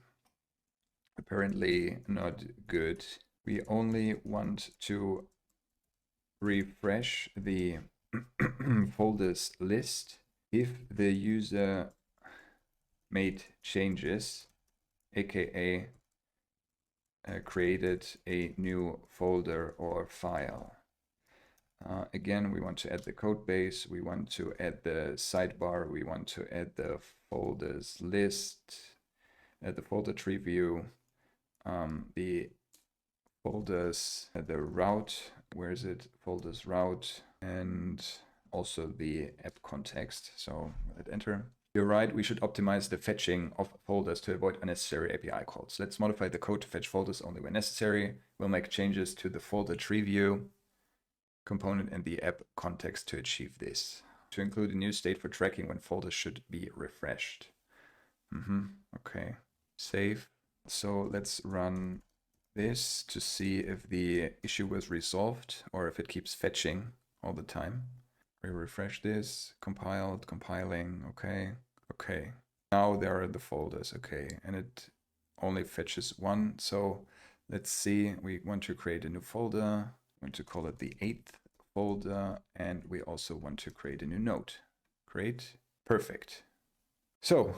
apparently not good. We only want to refresh the folders list if the user made changes, aka created a new folder or file. Again, we want to add the code base, we want to add the sidebar, we want to add the folders list, add the folder tree view, the folders, the route, where is it? Folders route, and also the app context. So hit enter. You're right, we should optimize the fetching of folders to avoid unnecessary API calls. Let's modify the code to fetch folders only when necessary. We'll make changes to the folder tree view component and the app context to achieve this. To include a new state for tracking when folders should be refreshed. Okay, save. So let's run this to see if the issue was resolved or if it keeps fetching all the time. We refresh this, compiled, compiling, okay. Okay, now there are the folders, okay, and it only fetches one. So let's see, we want to create a new folder, we want to call it the 8th folder, and we also want to create a new node. Great, perfect. So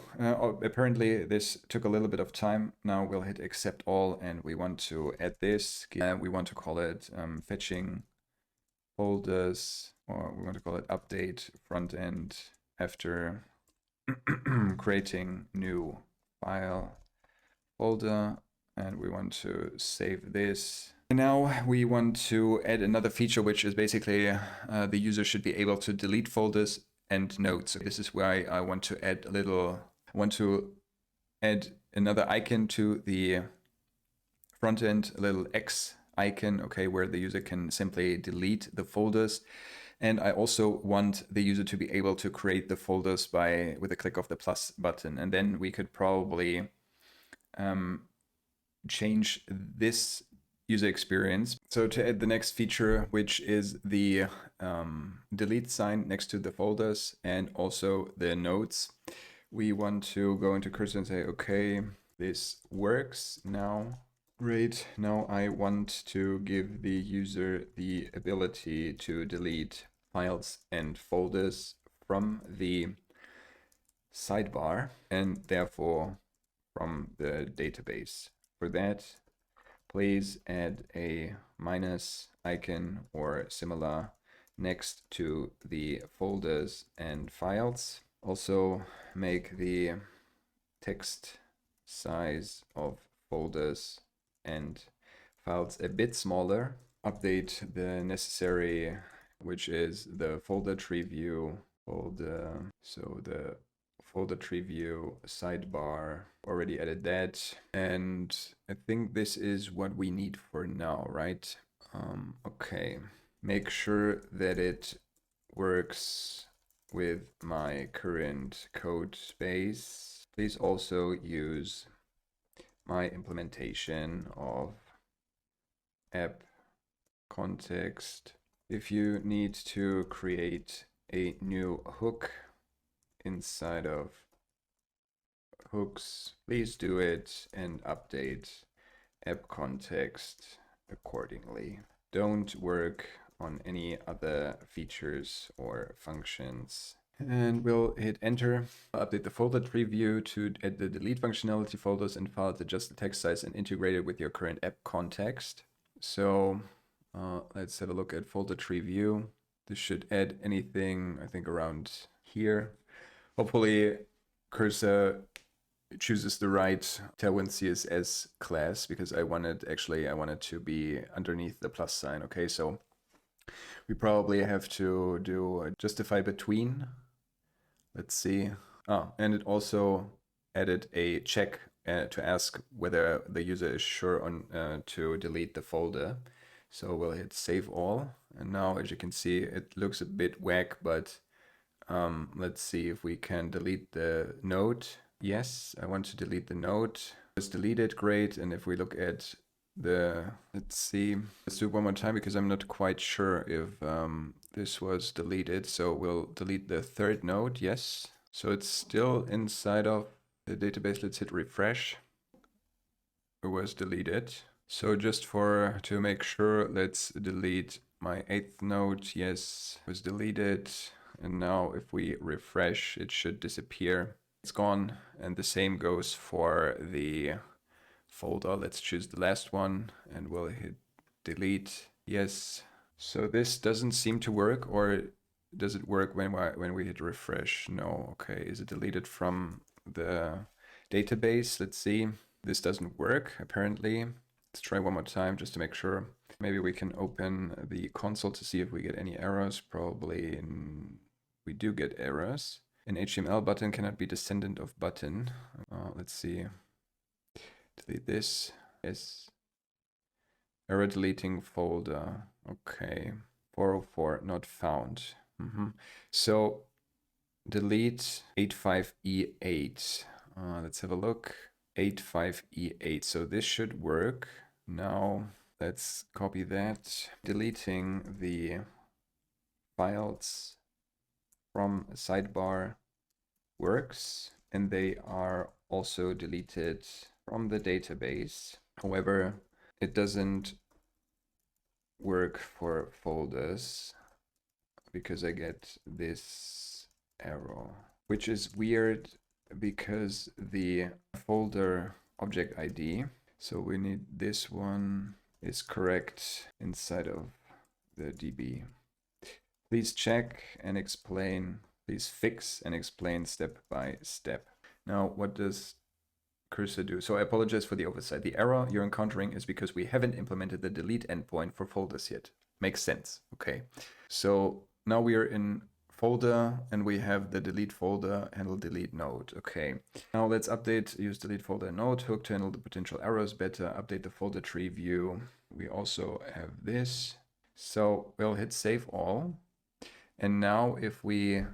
apparently this took a little bit of time. Now we'll hit accept all, and we want to add this. We want to call it fetching folders, or we want to call it update front end after creating new file folder, and we want to save this. And now we want to add another feature, which is basically the user should be able to delete folders and nodes. So this is why I want to add another icon to the front end a little X icon, okay, where the user can simply delete the folders. And I also want the user to be able to create the folders with a click of the plus button. And then we could probably change this user experience. So to add the next feature, which is the delete sign next to the folders and also the nodes, we want to go into cursor and say, okay, this works now. Great. Now I want to give the user the ability to delete files and folders from the sidebar and therefore from the database. For that, please add a minus icon or similar next to the folders and files. Also make the text size of folders and files a bit smaller. Update the necessary, which is the folder tree view, so the folder tree view sidebar, already added that. And I think this is what we need for now, right? Okay, make sure that it works with my current code base. Please also use my implementation of app context. If you need to create a new hook inside of hooks, please do it and update app context accordingly. Don't work on any other features or functions. And we'll hit enter. Update the folder tree view to add the delete functionality, folders and files, adjust the text size and integrate it with your current app context. So let's have a look at folder tree view. This should add anything, I think, around here. Hopefully Cursor chooses the right Tailwind CSS class, because I wanted to be underneath the plus sign. Okay, so we probably have to do justify between. Let's see. And it also added a check to ask whether the user is sure on to delete the folder. So we'll hit save all. And now, as you can see, it looks a bit whack, but let's see if we can delete the node. Yes, I want to delete the node. It's deleted, great. And if we look at let's see, let's do it one more time because I'm not quite sure if this was deleted. So we'll delete the third node, yes. So it's still inside of the database. Let's hit refresh. It was deleted. So just to make sure, let's delete my 8th node. Yes, it was deleted. And now if we refresh, it should disappear. It's gone. And the same goes for the folder. Let's choose the last one and we'll hit delete. Yes. So this doesn't seem to work, or does it work when we hit refresh? No. Okay. Is it deleted from the database? Let's see. This doesn't work apparently. Let's try one more time just to make sure. Maybe we can open the console to see if we get any errors. Probably we do get errors. An HTML button cannot be descendant of button. Let's see. Delete this. Yes. Error deleting folder. Okay. 404 not found. So delete 85E8. Let's have a look. 85E8. So this should work. Now let's copy that. Deleting the files from sidebar works, and they are also deleted from the database. However, it doesn't work for folders because I get this error, which is weird because the folder object ID, so we need this one, is correct inside of the DB. Please check and explain, please fix and explain step by step. Now, what does Cursor do? So I apologize for the oversight. The error you're encountering is because we haven't implemented the delete endpoint for folders yet. Makes sense, okay. So now we are in folder, and we have the delete folder, handle delete node. Okay, now let's update, use delete folder node hook to handle the potential errors better, update the folder tree view. We also have this. So we'll hit save all. And now if we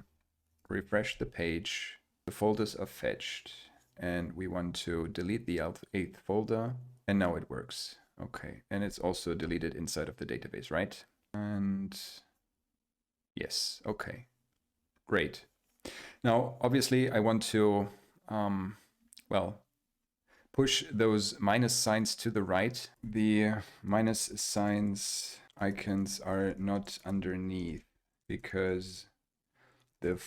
refresh the page, the folders are fetched, and we want to delete the 8th folder, and now it works. Okay, and it's also deleted inside of the database, right? And yes, okay, great. Now, obviously, I want to, well, push those minus signs to the right. The minus signs icons are not underneath because the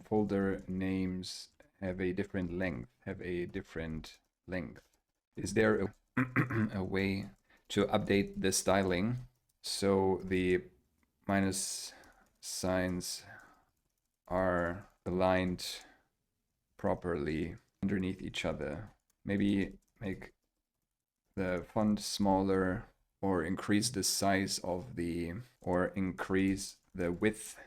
folder names have a different length, Is there a way to update the styling so the minus signs are aligned properly underneath each other? Maybe make the font smaller, or increase the size of the, or increase the width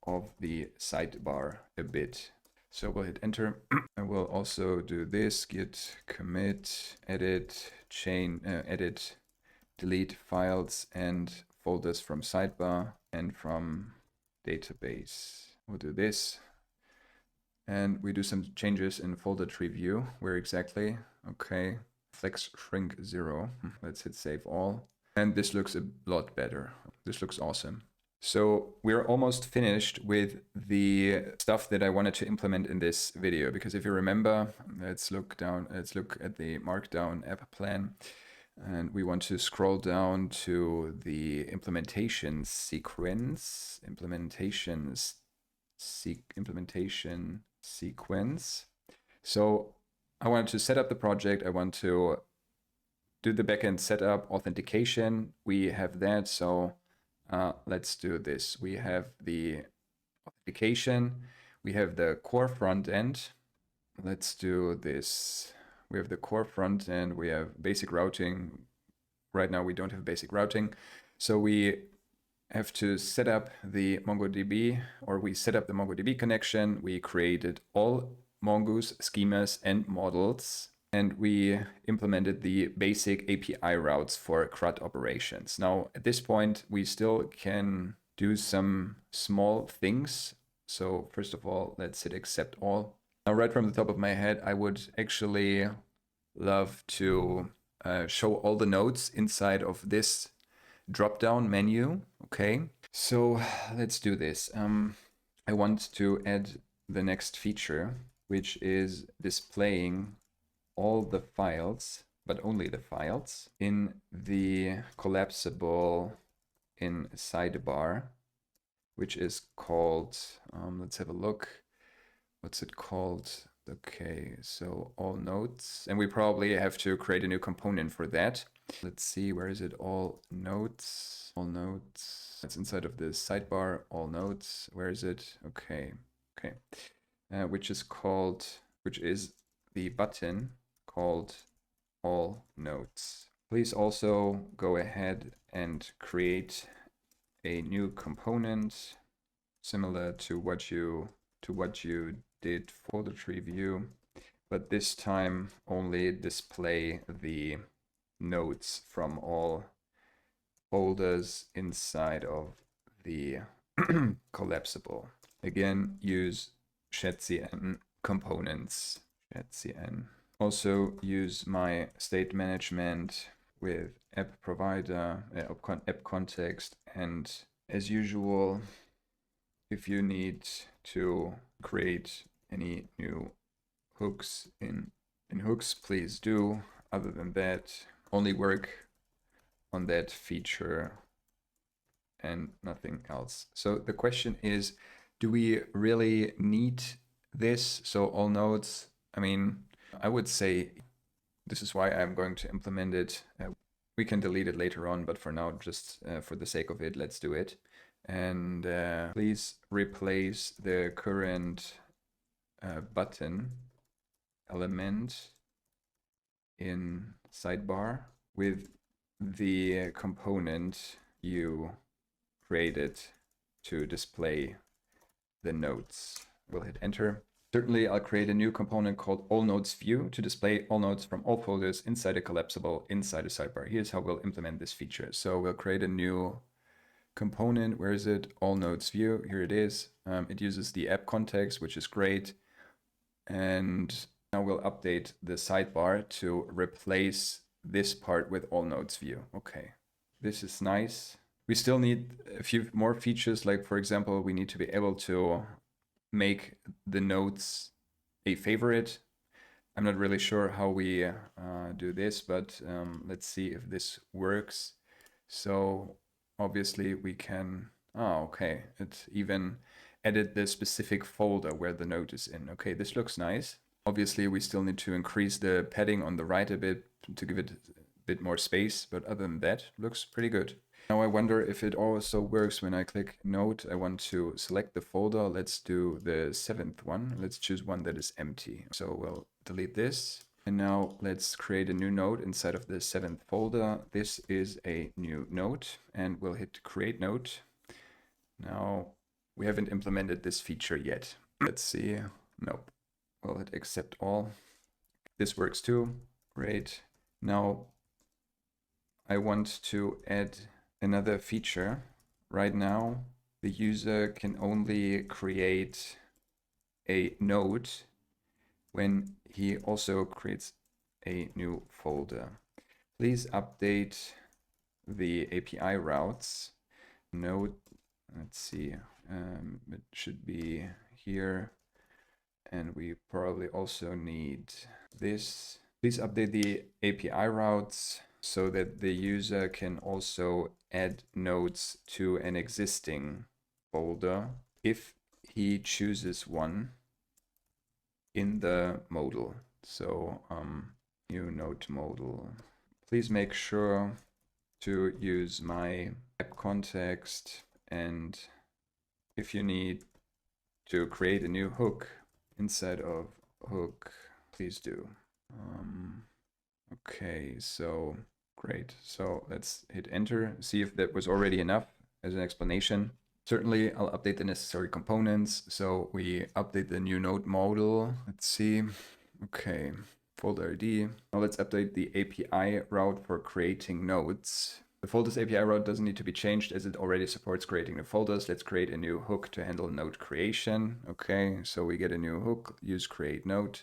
of the sidebar a bit. So we'll hit enter. I will also do this, git commit, edit, edit, delete files and folders from sidebar and from database. We'll do this. And we do some changes in folder tree view. Where exactly? Okay, flex shrink 0. Let's hit save all. And this looks a lot better. This looks awesome. So we're almost finished with the stuff that I wanted to implement in this video, because if you remember, let's look at the Markdown app plan, and we want to scroll down to the implementation sequence, implementation sequence. So I want to set up the project. I want to do the backend setup, authentication. We have that. So let's do this. We have the authentication. We have the core front end. Let's do this. We have the core front end. We have basic routing. Right now we don't have basic routing. So we have to set up the MongoDB, or we set up the MongoDB connection. We created all Mongoose schemas and models, and we implemented the basic API routes for CRUD operations. Now, at this point, we still can do some small things. So first of all, let's hit accept all. Now, right from the top of my head, I would actually love to show all the nodes inside of this drop-down menu. Okay, so let's do this. I want to add the next feature, which is displaying all the files, but only the files, in the collapsible in sidebar, which is called, let's have a look. What's it called? Okay, so all nodes, and we probably have to create a new component for that. Let's see, where is it? All nodes, that's inside of the sidebar, all nodes. Where is it? Okay, which is the button called all nodes. Please also go ahead and create a new component similar to what you did for the tree view, but this time only display the nodes from all folders inside of the collapsible. Again, use shadcn components, shadcn. Also use my state management with app provider, app context, and as usual, if you need to create any new hooks in hooks, please do. Other than that, only work on that feature and nothing else. So the question is, do we really need this? So all nodes, I mean, I would say this is why I'm going to implement it. We can delete it later on, but for now, just for the sake of it, let's do it. And please replace the current button element in sidebar with the component you created to display the notes. We'll hit enter. Certainly, I'll create a new component called all notes view to display all notes from all folders inside a collapsible inside a sidebar. Here's how we'll implement this feature. So we'll create a new component. Where is it? All notes view. Here it is. It uses the app context, which is great. And now we'll update the sidebar to replace this part with all notes view. Okay, this is nice. We still need a few more features, like for example, we need to be able to make the notes a favorite. I'm not really sure how we do this, but let's see if this works. So obviously we can, okay, it even added the specific folder where the note is in. Okay, this looks nice. Obviously we still need to increase the padding on the right a bit to give it a bit more space, but other than that, looks pretty good. Now I wonder if it also works when I click Note. I want to select the folder. Let's do the 7th one. Let's choose one that is empty. So we'll delete this. And now let's create a new note inside of the 7th folder. This is a new note and we'll hit Create Note. Now we haven't implemented this feature yet. Let's see. Nope. We'll hit Accept All. This works too. Great. Now I want to add another feature. Right now, the user can only create a note when he also creates a new folder. Please update the API routes. Note, let's see, it should be here. And we probably also need this. Please update the API routes so that the user can also add notes to an existing folder if he chooses one in the modal. So new note modal. Please make sure to use my app context, and if you need to create a new hook inside of hook, please do. Okay, so great. So let's hit enter, see if that was already enough as an explanation. Certainly, I'll update the necessary components. So we update the new node model. Let's see. Okay, folder ID. Now let's update the API route for creating nodes. The folders API route doesn't need to be changed as it already supports creating the folders. Let's create a new hook to handle node creation. Okay, so we get a new hook, use create node,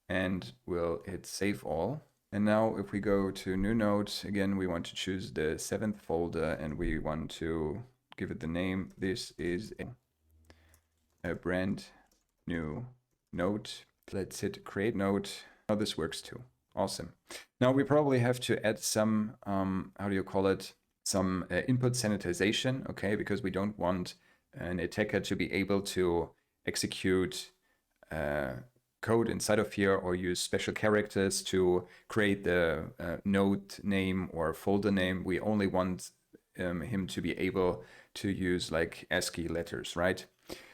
and we'll hit save all. And now if we go to new node, again, we want to choose the 7th folder and we want to give it the name. This is a brand new node. Let's hit create node. Now this works too. Awesome. Now we probably have to add some, how do you call it? Some input sanitization, okay? Because we don't want an attacker to be able to execute code inside of here or use special characters to create the node name or folder name. We only want him to be able to use like ASCII letters, right?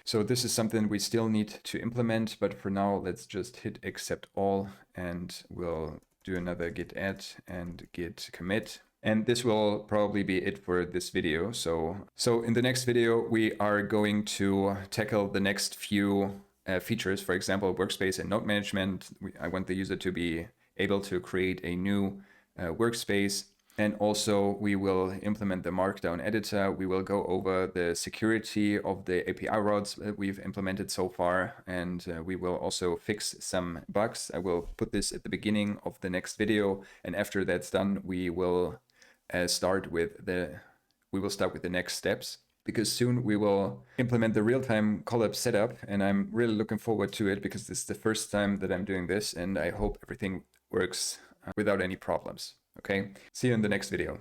So this is something we still need to implement, but for now, let's just hit accept all and we'll do another git add and git commit. And this will probably be it for this video. So in the next video, we are going to tackle the next few features, for example, Workspace and Node Management. I want the user to be able to create a new workspace. And also we will implement the Markdown Editor. We will go over the security of the API routes that we've implemented so far. And we will also fix some bugs. I will put this at the beginning of the next video. And after that's done, we will start with the next steps, because soon we will implement the real-time Collab setup. And I'm really looking forward to it because this is the first time that I'm doing this. And I hope everything works without any problems. Okay, see you in the next video.